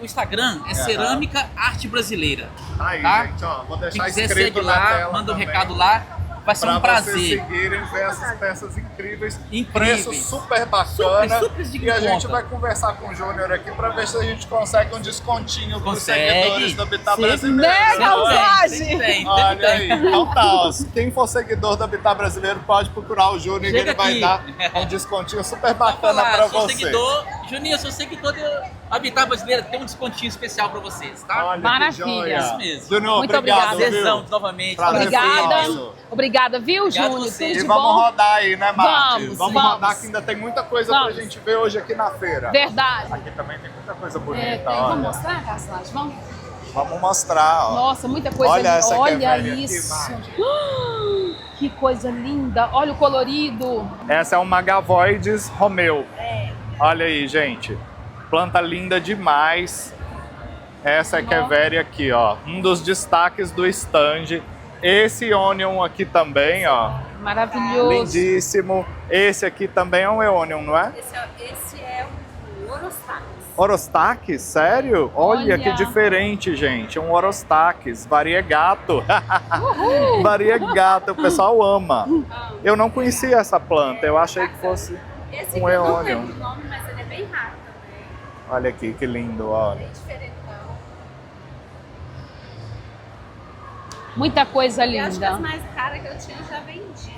o Instagram é Cerâmica Arte Brasileira. Aí, tá? gente, ó, vou Quem deixar quiser escrito segue na lá, tela manda um também. recado lá. Vai ser Pra um vocês prazer. seguirem, ver essas peças incríveis, Incríveis. preço super bacana. Super de e a gente conta. vai conversar com o Júnior aqui pra ver se a gente consegue um descontinho para os Consegue. seguidores do Habitat Sempre. Brasileiro. Né, Carlos Sempre Lages? tem, sempre Olha aí, tem. então tá, ó, quem for seguidor do Habitat Brasileiro pode procurar o Júnior que Chega ele vai aqui. dar um descontinho super Pode bacana falar, pra sou você. seguidor, Juninho, sou seguidor do Habitat Brasileiro, tem um descontinho especial pra vocês, tá? Olha Maravilha. que joia. Isso mesmo. Júnior, Muito obrigado, obrigada. Prazerzão viu? novamente. Prazer Obrigada. foi nosso. Obrigada, viu, Obrigado Júnior? você. Tudo E de vamos bom. rodar aí, né, Marte? Vamos. rodar que ainda tem muita coisa Vamos. pra gente ver hoje aqui na feira. Verdade. Aqui também tem muita coisa É, bonita, tem. Vamos olha. mostrar, Carlos Lages? Vamos? Vamos mostrar, ó. Nossa, muita coisa Olha linda. essa Olha Quevéria, isso. que Que coisa linda. Olha o colorido. Essa é uma Gavoides Romeu. Olha aí, gente. Planta linda demais. Essa é a Quevéria aqui, ó. Um dos destaques do stand. Esse Onion aqui também, ó. Maravilhoso. Lindíssimo. Esse aqui também é um Eonion, não é? Esse é o Orostax. Orostax? Sério? Olha que Olha. diferente, gente. Um Orostax, variegato. Variegato, o pessoal ama. Eu não conhecia essa planta, eu achei que fosse Esse um aqui eu não Eonion. lembro o nome, mas ele é bem raro também. Olha aqui, que lindo, olha. Bem diferentão. Muita coisa E acho que as linda. mais caras que eu tinha eu já vendi.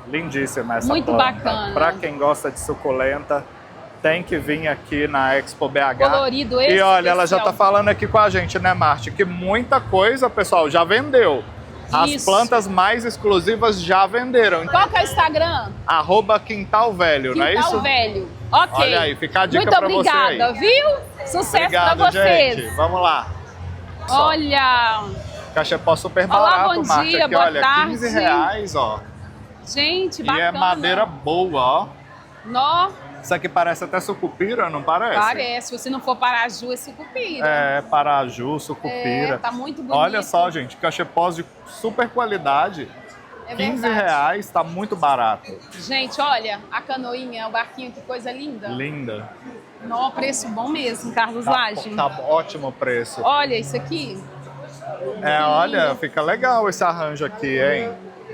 Lindíssima essa Muito planta. bacana. Pra quem gosta de suculenta, tem que vir aqui na Expo BH. Colorido E olha, ela já especial. tá falando aqui com a gente, né, Marte? Que muita coisa, pessoal, já vendeu. As Isso. plantas mais exclusivas já venderam. Qual que é o Instagram? @Quintal Velho, não é Quintal isso? Velho. Ok. Olha aí, fica a dica Muito pra você aí. obrigada, viu? Sucesso Obrigado, pra vocês. gente. Vamos lá. Só. Olha, Cachepó super Olá, barato, bom Marte. dia, Aqui, boa olha, tarde. R$15, ó. gente, E bacana. é madeira boa, ó. Nó, Isso aqui parece até sucupira, não parece? parece. Se não for Paraju, é sucupira. É, paraju, sucupira. É, tá muito bonito. Olha só, gente, cachepós de super qualidade. É R$15, tá muito barato. Gente, olha, a canoinha, o barquinho, que coisa linda. Linda. Nó, preço bom mesmo, Carlos Tá, Lage. tá ótimo o preço. Olha isso aqui. É, olha, fica legal esse arranjo aqui, hein?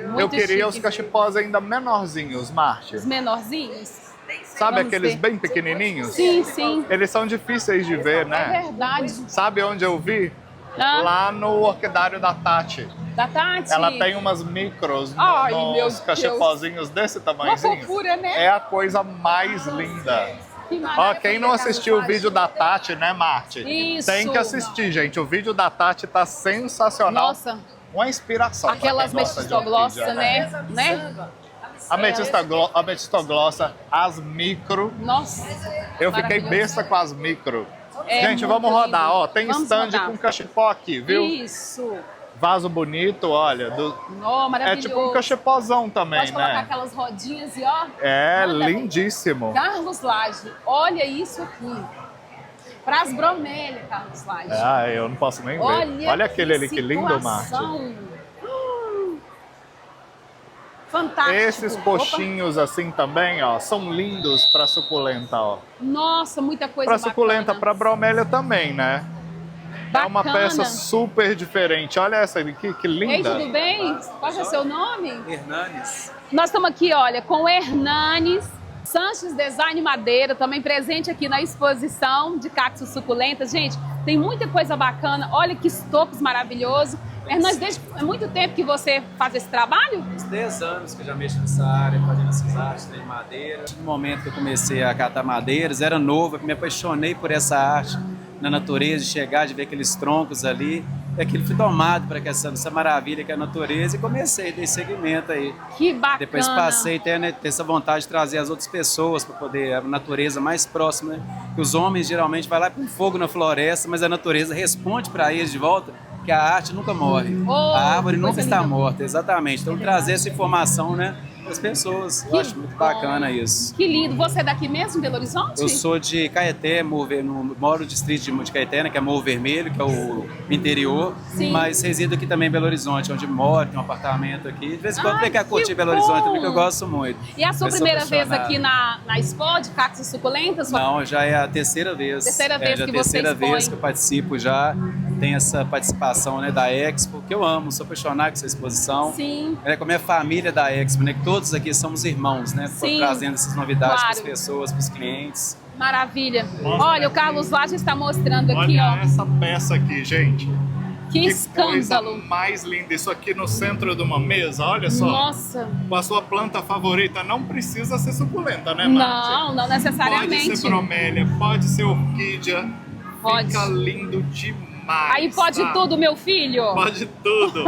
Muito Eu queria chique. os cachepós ainda menorzinhos, Marte. Os menorzinhos. Sabe Vamos aqueles ver. bem pequenininhos? Sim, sim. Eles são difíceis de ver, É né? verdade. Sabe onde eu vi? Ah, Lá no orquidário da Tati. da Tati. Ela tem umas micros Ai, nos meu Deus. cachepózinhos desse Uma tamanhozinho. fofura, né? É a coisa mais linda. Que Ó, maravilha, quem não assistiu o Carlos vídeo da Tati, né, Marte? Isso. Tem que assistir, gente. O vídeo da Tati tá sensacional. Nossa, Uma inspiração. pra aquelas quem gosta de metistoglossa, orquídea. né? A metistoglossa, as micro. Nossa. Eu fiquei Maravilhoso. besta com as micro. É Gente, muito vamos rodar. lindo. Ó, tem Vamos stand rodar. com cachepó aqui, viu? Isso. Vaso bonito, olha. Ó, É maravilhoso. tipo um cachepózão também, Pode colocar né? aquelas rodinhas e ó. É, manda bem. lindíssimo. Carlos Lage, olha isso aqui. Para as bromélias, Carlos Lage. Ah, eu não posso nem ver. Olha aquele ali, que lindo, Marte. situação. Fantástico. Esses coxinhos assim também, ó, são lindos para suculenta, ó. Opa, nossa, muita coisa Para bacana. suculenta, para bromélia também, né? É uma Bacana. peça super diferente. Olha essa aqui, que Ei, linda. tudo bem? Qual é o seu nome? Hernanes. Nós estamos aqui, olha, com o Hernanes Sanches Design Madeira, também presente aqui na exposição de cactos suculentas. Gente, tem muita coisa bacana. Olha que estopos maravilhosos. Hernanes, desde muito tempo que você faz esse trabalho? Uns 10 anos que eu já mexo nessa área, fazendo essas artes de madeira. No momento que eu comecei a catar madeiras, era novo, eu me apaixonei por essa arte na natureza, de chegar, de ver aqueles troncos ali. E aquilo fui tomado para essa maravilha que é a natureza e comecei a dar seguimento aí. Que bacana. Depois passei a ter essa vontade de trazer as outras pessoas para poder, a natureza mais próxima, né? Que os homens geralmente vão lá com fogo na floresta, mas a natureza responde para eles de volta, que a arte nunca morre. Oh, A árvore coisa nunca está linda. morta, exatamente. Então trazer essa informação, né, para as pessoas. Eu acho muito bacana isso. Que lindo. Você é daqui mesmo, Belo Horizonte? Eu sou de Caeté, moro no distrito de Caeté, né, que é Morro Vermelho, que é o interior, Sim. mas resido aqui também em Belo Horizonte, onde moro, tenho um apartamento aqui. De vez em quando Ai, vem cá que curtir Belo bom! Horizonte também, que eu gosto muito. E a sua Eu sou primeira vez apaixonado. aqui na Expo de cactos suculentas? Não, já é a terceira vez. Terceira vez já é a que você terceira expõe. vez que eu participo já. Tem essa participação, né, da Expo, que eu amo, sou apaixonado com essa exposição. Sim. É com a minha família da Expo, né, que todos aqui somos irmãos, né, Sim. trazendo essas novidades para as Claro. pessoas, para os clientes. Maravilha. Olha, o Carlos Lage está mostrando aqui, Olha ó. essa peça aqui, gente. Que coisa escândalo. mais linda. Isso aqui no centro de uma mesa, olha só. Nossa. Com a sua planta favorita. Não precisa ser suculenta, né, Marte? Não, não necessariamente. Pode ser bromélia, pode ser orquídea. Pode. Fica lindo demais. Aí pode tá? tudo, meu filho. Pode tudo.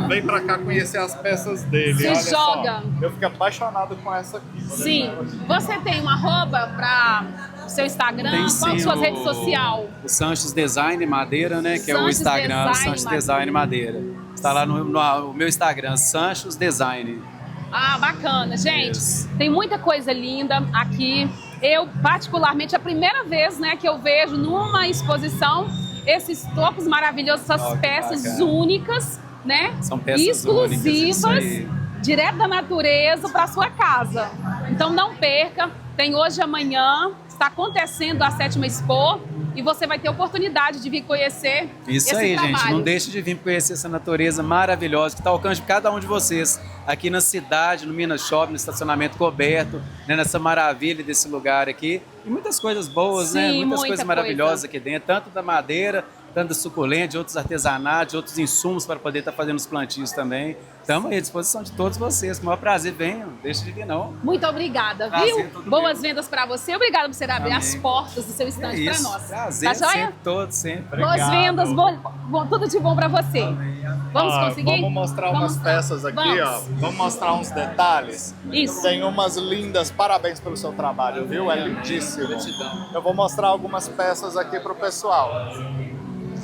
Vem pra cá conhecer as peças dele. Se olha joga. Só. Eu fiquei apaixonado com essa aqui. Sim. Você tem uma arroba para O seu Instagram, Tem qual sim a sua rede social? O Sanches Design Madeira, né? Que é o Sanches Instagram Design Sanches Design Madeira. Está lá no meu Instagram, Sanches Design. Ah, bacana. Gente, Isso. tem muita coisa linda aqui. Eu, particularmente, é a primeira vez, né, que eu vejo numa exposição esses topos maravilhosos, essas Ó, que peças bacana. únicas, né? São peças exclusivas, únicas, isso aí. direto da natureza para sua casa. Então não perca, tem hoje e amanhã, está acontecendo a 7ª Expo e você vai ter oportunidade de vir conhecer Isso esse aí, trabalho. gente. Não deixe de vir conhecer essa natureza maravilhosa que está ao alcance de cada um de vocês aqui na cidade, no Minas Shopping, no estacionamento coberto, né, nessa maravilha desse lugar aqui. E muitas coisas boas, né? Sim, Muitas muita coisas maravilhosas aqui dentro, tanto da madeira, tanto da suculenta, de outros artesanatos, de outros insumos para poder estar fazendo os plantios também. Estamos aí à disposição de todos vocês. Com o maior prazer, venham. Deixe de vir, não. Muito obrigada, Prazer, viu? tudo Boas meu. vendas para você. Obrigada por você abrir Amém. as portas do seu estande para nós. Prazer, Tá joia? sempre, todos, sempre. Boas vendas, tudo de bom para você. Vamos Ó, conseguir? Vamos mostrar Vamos. umas peças aqui, Vamos. ó. Vamos mostrar uns detalhes. Isso. Tem umas lindas, parabéns pelo seu trabalho, viu? É lindíssimo. Eu vou mostrar algumas peças aqui pro pessoal.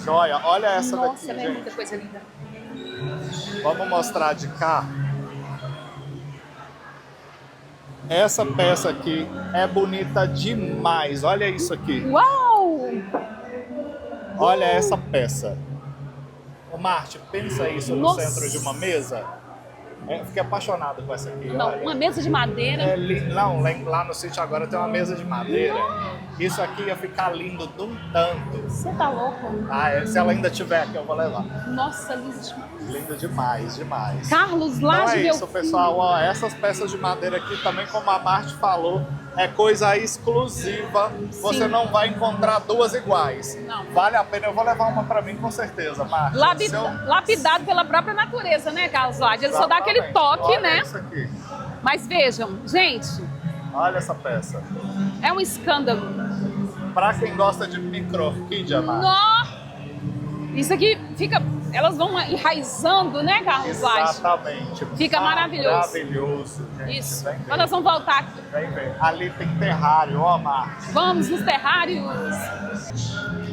Joia, olha essa Nossa, daqui, é muita gente. coisa linda. Vamos mostrar de cá. Essa peça aqui é bonita demais. Olha isso aqui. Uau! Olha essa peça. Ô, Marte, pensa isso no Nossa. centro de uma mesa. Eu fiquei apaixonado com essa aqui. Não, olha. uma mesa de madeira. É não, lá no sítio agora tem uma mesa de madeira. Isso aqui ia ficar lindo de um tanto. Você tá louco? Se ela ainda tiver aqui, eu vou levar. Nossa, lindo demais. Lindo demais, demais. Carlos Então Lage, é meu isso, pessoal. Ó, essas peças de madeira aqui, também como a Marte falou, é coisa exclusiva. Você Sim. não vai encontrar duas iguais. Não. Vale a pena. Eu vou levar uma pra mim com certeza, Marte. Lapidado pela própria natureza, né, Carlos Lage? Ele só dá aquele toque, Olha né? isso aqui. Mas vejam, gente, Olha essa peça. é um escândalo. Pra quem gosta de micro-orquídea, Marte. Nó! Isso aqui fica... Elas vão enraizando, né, Carlos Lage? Exatamente. Fica maravilhoso. Maravilhoso, gente. Isso. Vem Então nós vamos voltar aqui. Vem ver. Ali tem terrário, ó, Marte. Vamos nos terrários.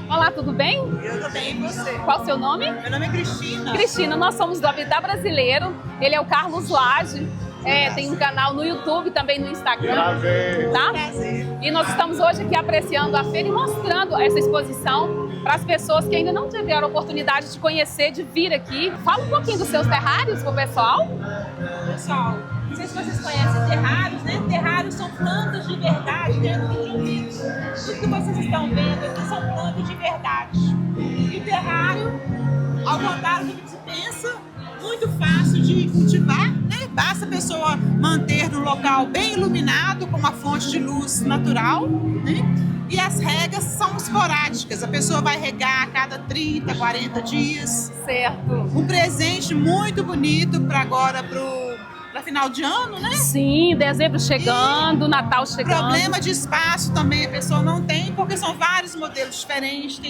Olá, tudo bem? Eu tô bem, e você? Qual o seu nome? Meu nome é Cristina. Cristina, nós somos do Habitat Brasileiro. Ele é o Carlos Lage. Tem um canal no YouTube, também no Instagram. Prazer. Tá? Prazer. E nós estamos hoje aqui apreciando a feira e mostrando essa exposição para as pessoas que ainda não tiveram a oportunidade de conhecer, de vir aqui. Fala um pouquinho dos seus terrários pro pessoal. Pessoal, não sei se vocês conhecem terrários, né? Terrários são plantas de verdade dentro de um litro. Tudo que vocês estão vendo aqui são plantas de verdade. E o terrário, ao contrário do que se pensa, muito fácil de cultivar, né? Basta a pessoa manter no local bem iluminado, com uma fonte de luz natural, né? E as regas são esporádicas, a pessoa vai regar a cada 30, 40 dias. Certo. Um presente muito bonito para agora, para final de ano, né? Sim, dezembro chegando, Natal chegando. Problema de espaço também a pessoa não tem, porque são vários modelos diferentes,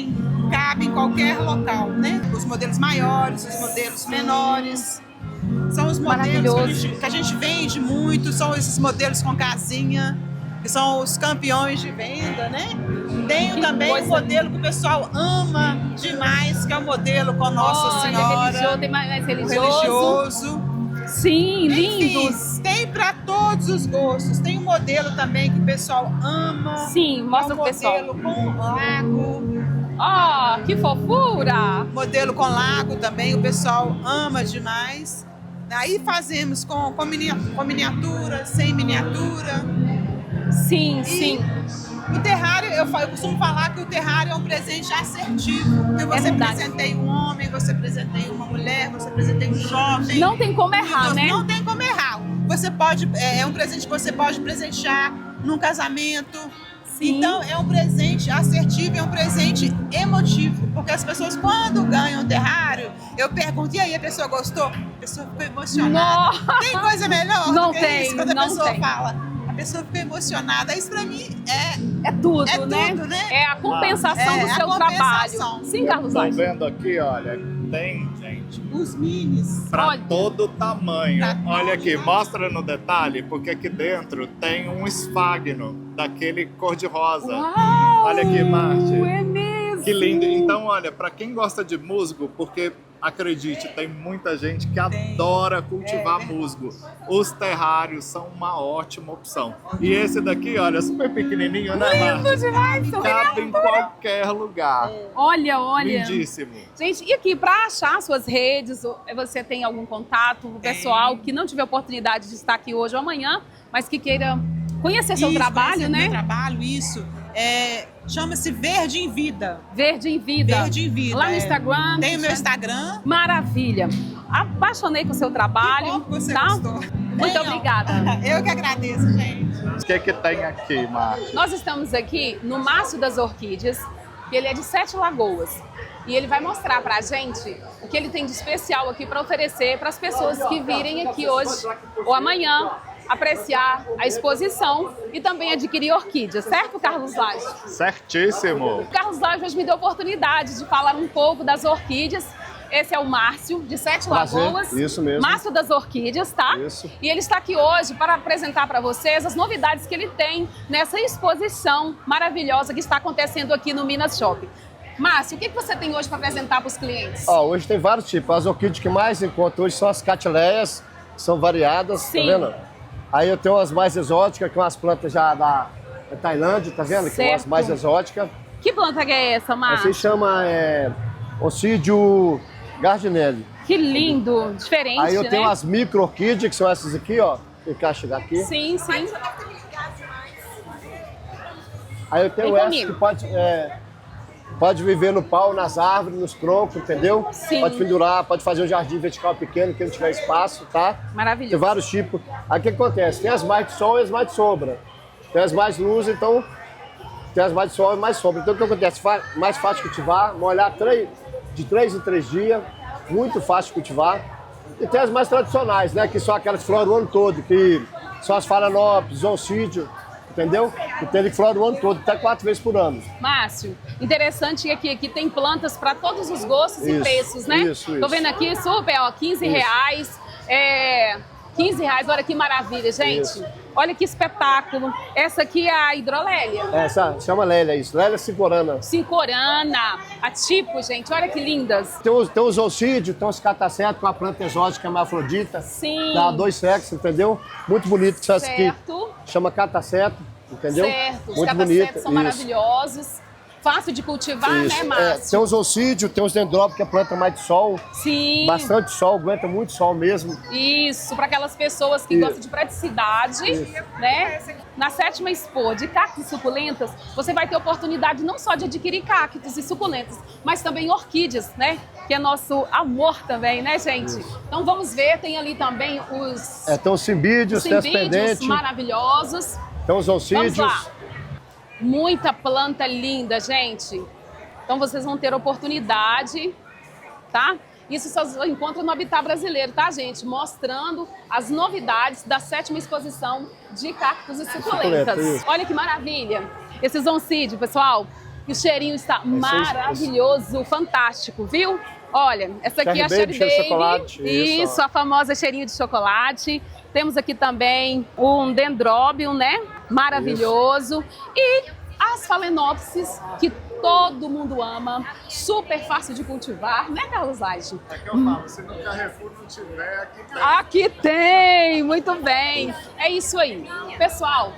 cabe em qualquer local, né? Os modelos maiores, os modelos menores. São os modelos que a gente vende muito, são esses modelos com casinha, que são os campeões de venda, né? Tenho também um modelo que o pessoal ama demais, que é o modelo com Nossa Senhora. Religioso, tem mais o religioso. Sim, lindos. Enfim, tem para todos os gostos. Tem um modelo também que o pessoal ama. Sim, mostra pro pessoal. Modelo com lago. Ó, que fofura! Modelo com lago também, o pessoal ama demais. Aí fazemos com miniatura, sem miniatura. Sim, sim. O terrário, eu costumo falar que o terrário é um presente assertivo. Porque você presenteia um homem, você presenteia uma mulher, você presenteia um jovem. Não tem como errar, né? Não tem como errar. Você pode, é um presente que você pode presentear num casamento. Sim. Então, é um presente assertivo, é um presente emotivo. Porque as pessoas, quando ganham um terrário, eu pergunto, e aí, a pessoa gostou? A pessoa ficou emocionada. Não. Tem coisa melhor Não do que tem, isso? Quando a não pessoa tem. fala, a pessoa fica emocionada. Isso pra mim é tudo, é né? tudo, né? É a compensação do a seu compensação. trabalho. Sim, Carlos Estão Lage. vendo aqui, olha, tem, gente, Os minis. pra todo tamanho. Pra Olha todo aqui, tamanho. mostra no detalhe, porque aqui dentro tem um esfagno. daquele cor-de-rosa. Uau! Olha aqui, Marte. É mesmo! Que lindo. Então, olha, para quem gosta de musgo, porque acredite, tem muita gente que adora cultivar musgo. Os terrários são uma ótima opção. E esse daqui, olha, super pequenininho, né, Marte? Lindo demais! Cabe em qualquer lugar. Olha, olha. Lindíssimo. Gente, e aqui, para achar suas redes, você tem algum contato, o pessoal que não tiver oportunidade de estar aqui hoje ou amanhã, mas que queira conhecer seu trabalho, conhecer né? Meu trabalho, isso. Chama-se Verde em Vida. Verde em Vida. Verde em Vida. Lá no Instagram. Tem o meu Instagram. Maravilha. Apaixonei com o seu trabalho. Que bom que você tá? gostou. Muito obrigada. Eu que agradeço, gente. O que tem aqui, Marte? Nós estamos aqui no Márcio das Orquídeas, que ele é de 7 Lagoas. E ele vai mostrar pra gente o que ele tem de especial aqui para oferecer para as pessoas que virem aqui hoje ou amanhã apreciar a exposição e também adquirir orquídeas, certo, Carlos Lage? Certíssimo. O Carlos Lage hoje me deu a oportunidade de falar um pouco das orquídeas. Esse é o Márcio, de 7 Lagoas. Isso mesmo. Márcio das Orquídeas, tá? Isso. E ele está aqui hoje para apresentar para vocês as novidades que ele tem nessa exposição maravilhosa que está acontecendo aqui no Minas Shopping. Márcio, o que você tem hoje para apresentar para os clientes? Hoje tem vários tipos. As orquídeas que mais encontro hoje são as catileias, que são variadas, Sim. tá vendo? Aí eu tenho as mais exóticas, que são as plantas já da Tailândia, tá vendo? Que são as mais exóticas. Que planta que é essa, Márcio? Essa se chama Ossídio Gardinelli. Que lindo, diferente, Aí eu tenho né? as micro-orquídeas, que são essas aqui, ó. Encaixa aqui. Sim, sim. Aí eu tenho Vem essa comigo. que pode viver no pau, nas árvores, nos troncos, entendeu? Sim. Pode pendurar, pode fazer um jardim vertical pequeno, que não tiver espaço, tá? Maravilhoso. Tem vários tipos. Aí o que acontece? Tem as mais de sol e as mais de sombra. Tem as mais luz, então tem as mais de sol e mais sombra. Então o que acontece? Mais fácil de cultivar, molhar de 3 em 3 dias, muito fácil de cultivar. E tem as mais tradicionais, né? Que são aquelas que floram o ano todo, que são as Phalaenopsis, Ossídio, entendeu? Que tem que floram o ano todo, até 4 vezes por ano. Márcio, interessante que aqui tem plantas para todos os gostos e Isso, preços, né? isso. Tô vendo aqui, super, ó, 15 reais. 15 reais, olha que maravilha, gente. Isso. Olha que espetáculo. Essa aqui é a hidrolélia. Essa chama Lélia, isso. Lélia cincorana. Cincorana. A tipo, gente, olha que lindas. Tem os ossídios, tem os catacetos com a planta exótica hermafrodita. Sim. Dá 2 sexos, entendeu? Muito bonito. Que são essas aqui. Certo. Chama cataceto, entendeu? Certo. Os Muito catacetos bonito. são Isso. maravilhosos. Fácil de cultivar, Isso. né, Márcio? Tem os ossídios, tem os dendróbios, que é a planta mais de sol. Sim. Bastante sol, aguenta muito sol mesmo. Isso, para aquelas pessoas que Isso. gostam de praticidade, né? Na 7ª Expo de cactos e suculentas, você vai ter oportunidade não só de adquirir cactos e suculentas, mas também orquídeas, né? Que é nosso amor também, né, gente? Isso. Então vamos ver, tem ali também os Tem os cimbídeos, tem as pendentes, maravilhosos. tem os ossídios. Vamos lá. Muita planta linda, gente. Então vocês vão ter oportunidade, tá? Isso só encontra no Habitat Brasileiro, tá, gente? Mostrando as novidades da 7ª Exposição de Cactos e Suculentas. Isso. Olha que maravilha. Esses oncídios, pessoal. E o cheirinho está maravilhoso, fantástico, viu? Olha, essa aqui é a Cherry cheiro de Baby. chocolate. Isso, a famosa cheirinho de chocolate. Temos aqui também um dendróbio, né? Maravilhoso. E as Phalaenopsis, que todo mundo ama, super fácil de cultivar, né, Carlos Lage? É que eu falo, se no Carrefour não tiver, aqui tem. Aqui tem, muito bem. É isso aí. Pessoal,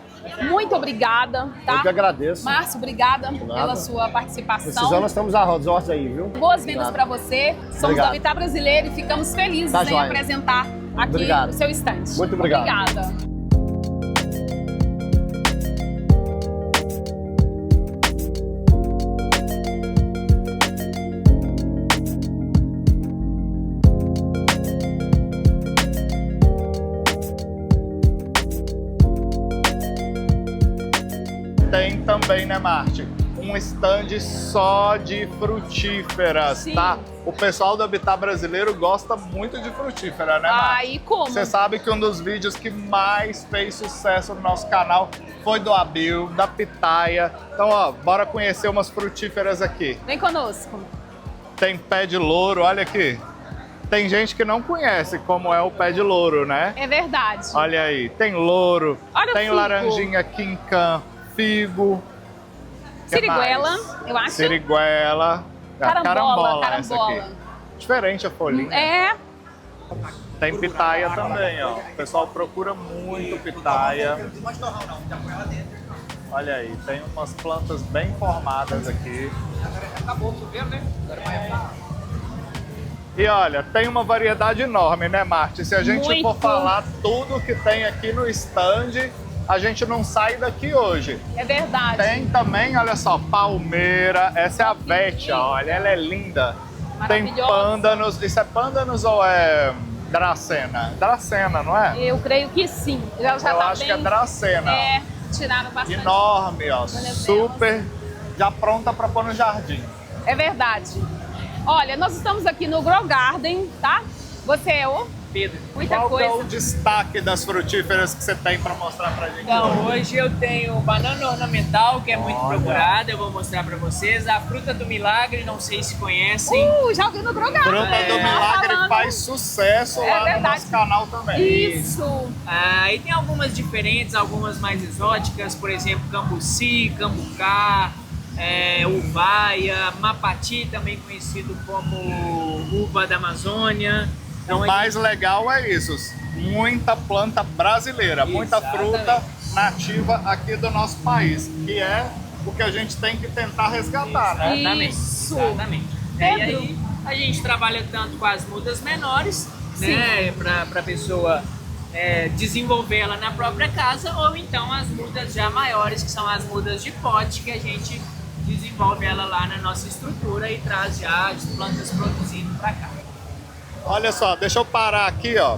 muito obrigada, tá? Eu que agradeço. Márcio, obrigada pela sua participação. Precisando, nós estamos às ordens aí, viu? Boas vendas para você. Somos Obrigado. do Habitat Brasileiro e ficamos felizes Tá em joia. apresentar aqui Obrigado. o seu estande. Muito obrigado. Obrigada. Tem também, né, Marte? Um stand só de frutíferas, Sim. tá? O pessoal do Habitat Brasileiro gosta muito de frutífera, né, Marte? Ai, como? Você sabe que um dos vídeos que mais fez sucesso no nosso canal foi do Abil, da Pitaia. Então, ó, bora conhecer umas frutíferas aqui. Vem conosco. Tem pé de louro, olha aqui. Tem gente que não conhece como é o pé de louro, né? É verdade. Olha aí, tem louro, Olha o tem fico. laranjinha quincan, figo. Que Siriguela, mais? eu acho. Siriguela. Carambola, Essa aqui. Diferente a folhinha. É, Tem pitaia também, ó. O pessoal procura muito pitaia. Olha aí, tem umas plantas bem formadas aqui. E olha, tem uma variedade enorme, né, Marte? Se a gente for Muito. falar tudo que tem aqui no stand, a gente não sai daqui hoje. é verdade. Tem também, olha só, palmeira. Essa é a Vetia, olha, ela é linda. Tem Maravilhosa. pândanos. Isso é pândanos ou é dracena? Dracena, não é? Eu creio que sim. Já Eu tá acho bem, que é dracena. É, tiraram bastante. Enorme, ó. Venezuela. Super. Já pronta para pôr no jardim. É verdade. Olha, nós estamos aqui no Grow Garden, tá? Você é o Pedro. muita Qual que é o coisa. destaque das frutíferas que você tem para mostrar pra gente? Então, hoje eu tenho banana ornamental, que é muito Olha. procurada, eu vou mostrar pra vocês. A fruta do milagre, não sei se conhecem. Já ouvi no Grow Garden. Fruta do Milagre falando. faz sucesso É lá no verdade. nosso canal também. Isso. E tem algumas diferentes, algumas mais exóticas, por exemplo, cambuci, cambucá, uvaia, mapati, também conhecido como uva da Amazônia. Então, O mais legal é isso, muita planta brasileira, muita fruta nativa aqui do nosso país, que é o que a gente tem que tentar resgatar, né? Isso. Exatamente. E aí a gente trabalha tanto com as mudas menores, né, para a pessoa desenvolver ela na própria casa, ou então as mudas já maiores, que são as mudas de pote, que a gente desenvolve ela lá na nossa estrutura e traz já as plantas produzindo para cá. Olha só, deixa eu parar aqui, ó.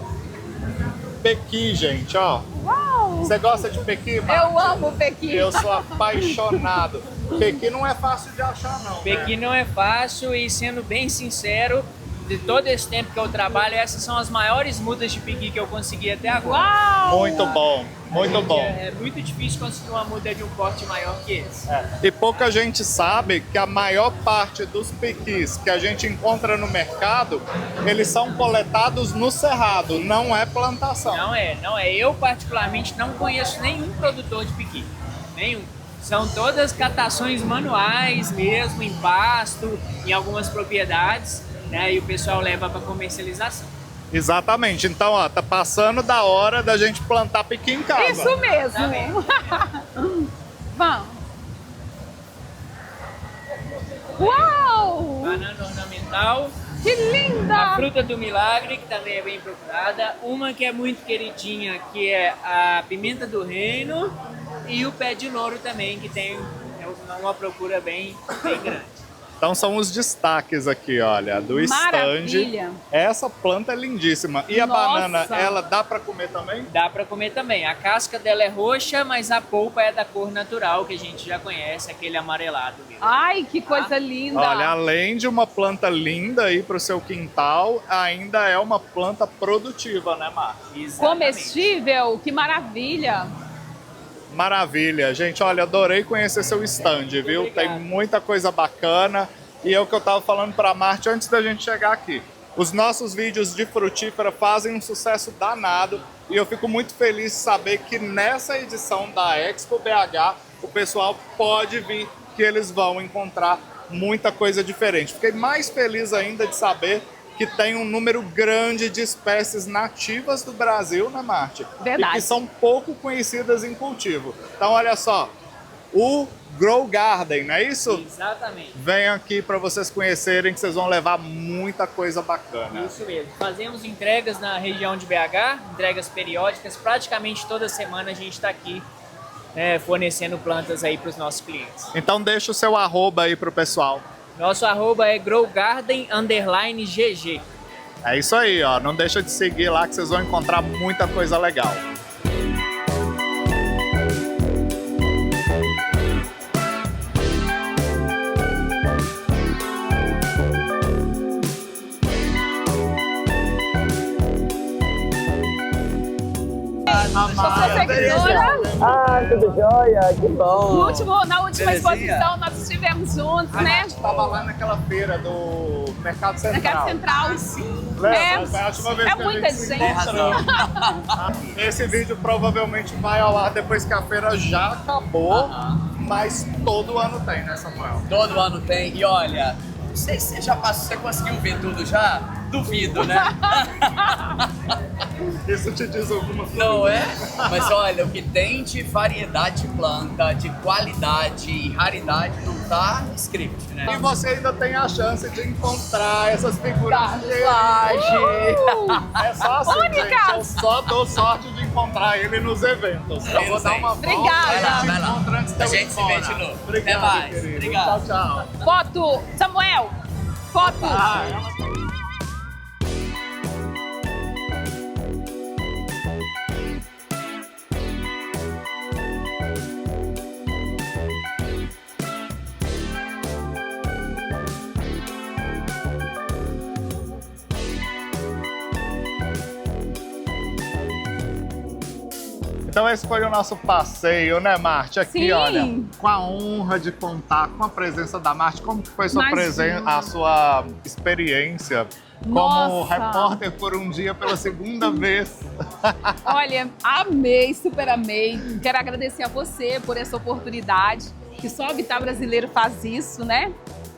Pequi, gente, ó. Uau! Você gosta de pequi, Márcia? Eu amo pequi. Eu sou apaixonado. Pequi não é fácil de achar, não. Pequi não é fácil e, sendo bem sincero, de todo esse tempo que eu trabalho, essas são as maiores mudas de pequi que eu consegui até agora. Uau! Muito bom, muito bom. É muito difícil conseguir uma muda de um porte maior que esse. E pouca gente sabe que a maior parte dos pequis que a gente encontra no mercado, eles são coletados no cerrado, não é plantação. Não é. Eu particularmente não conheço nenhum produtor de pequi. Nenhum. São todas catações manuais mesmo, em pasto, em algumas propriedades, né? E o pessoal leva para comercialização. Exatamente. Então, ó, tá passando da hora da gente plantar pequi em casa. Isso mesmo. Vamos. Uau! Banana ornamental. Que linda! A fruta do milagre, que também é bem procurada. Uma que é muito queridinha, que é a pimenta do reino. E o pé de louro também, que tem uma procura bem grande. Então são os destaques aqui, olha, do Maravilha. stand. Essa planta é lindíssima. E a Nossa. banana, ela dá para comer também? Dá para comer também. A casca dela é roxa, mas a polpa é da cor natural, que a gente já conhece, aquele amarelado mesmo. Ai, que coisa linda! Olha, além de uma planta linda aí para o seu quintal, ainda é uma planta produtiva, né, Márcia? Comestível, que maravilha! Maravilha, gente, olha, adorei conhecer seu stand, viu? Obrigado. Tem muita coisa bacana e é o que eu tava falando para a Marte antes da gente chegar aqui. Os nossos vídeos de frutífera fazem um sucesso danado e eu fico muito feliz de saber que nessa edição da Expo BH o pessoal pode vir, que eles vão encontrar muita coisa diferente. Fiquei mais feliz ainda de saber que tem um número grande de espécies nativas do Brasil, né, Marte? Verdade. E que são pouco conhecidas em cultivo. Então, olha só, o Grow Garden, não é isso? Exatamente. Vem aqui para vocês conhecerem, que vocês vão levar muita coisa bacana. Isso mesmo. Fazemos entregas na região de BH, entregas periódicas. Praticamente toda semana a gente está aqui fornecendo plantas aí para os nossos clientes. Então deixa o seu arroba aí pro pessoal. Nosso arroba é growgarden_GG. É isso aí, ó. Não deixa de seguir lá que vocês vão encontrar muita coisa legal. Eu sou seguidora. Ah, tudo jóia, que bom. Na última exposição nós estivemos juntos, né? A gente estava lá naquela feira do Mercado Central. Mercado Central. Lembra? Foi a última vez que a muita gente se gente. encontrou. Esse vídeo provavelmente vai ao ar depois que a feira já acabou, mas todo ano tem, né, Samuel? Todo ano tem. E olha, não sei se você já passou, você conseguiu ver tudo já? Duvido, né? Isso te diz alguma coisa? Não é? Mas olha, o que tem de variedade de planta, de qualidade e raridade não tá escrito, né? E você ainda tem a chance de encontrar essas figuras de É só assim, gente. Eu só dou sorte de encontrar ele nos eventos. Eu vou dar uma volta. Obrigada. A gente se vê de novo. Obrigado, Até mais. querido. Obrigado. Tchau, tchau. Foto, Samuel. Foto. Então esse foi o nosso passeio, né, Marte? Aqui, Sim. olha, com a honra de contar com a presença da Marte. Como que foi Imagina. a sua experiência como Nossa. repórter por um dia pela segunda vez? Olha, amei, super amei. Quero agradecer a você por essa oportunidade, que só o Habitat Brasileiro faz isso, né?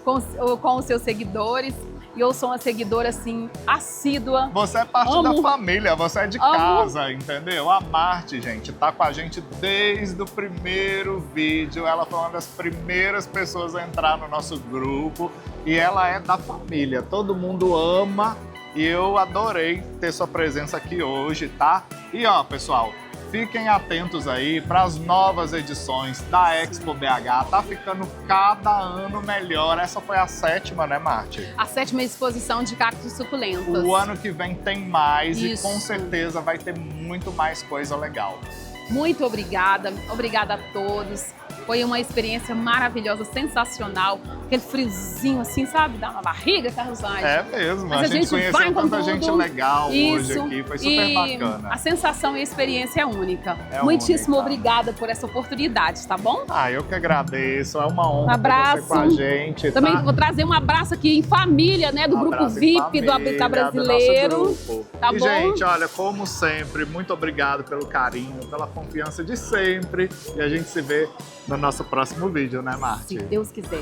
Com os seus seguidores. E eu sou uma seguidora, assim, assídua. Você é parte da família, você é de casa, entendeu? A Marte, gente, tá com a gente desde o primeiro vídeo. Ela foi uma das primeiras pessoas a entrar no nosso grupo. E ela é da família, todo mundo ama. E eu adorei ter sua presença aqui hoje, tá? E ó, pessoal, fiquem atentos aí para as novas edições da Expo BH. Tá ficando cada ano melhor. Essa foi a 7ª, né, Marte? A 7ª exposição de cactos suculentos. O ano que vem tem mais Isso. e com certeza vai ter muito mais coisa legal. Muito obrigada, obrigada a todos. Foi uma experiência maravilhosa, sensacional. Aquele friozinho assim, sabe? Dá uma barriga, Carlos Anjos. É mesmo, Mas a gente conheceu tanta gente legal Isso. hoje aqui, foi super bacana. A sensação e a experiência é única. É Muitíssimo única. obrigada por essa oportunidade, tá bom? Ah, eu que agradeço, é uma honra Um abraço. ter você com a gente. Também tá? vou trazer um abraço aqui em família, né? Do Um grupo abraço em VIP do família, Habitat do nosso Brasileiro. grupo. Tá E, bom? gente, olha, como sempre, muito obrigado pelo carinho, pela confiança de sempre. E a gente se vê no nosso próximo vídeo, né, Marte? Se Deus quiser.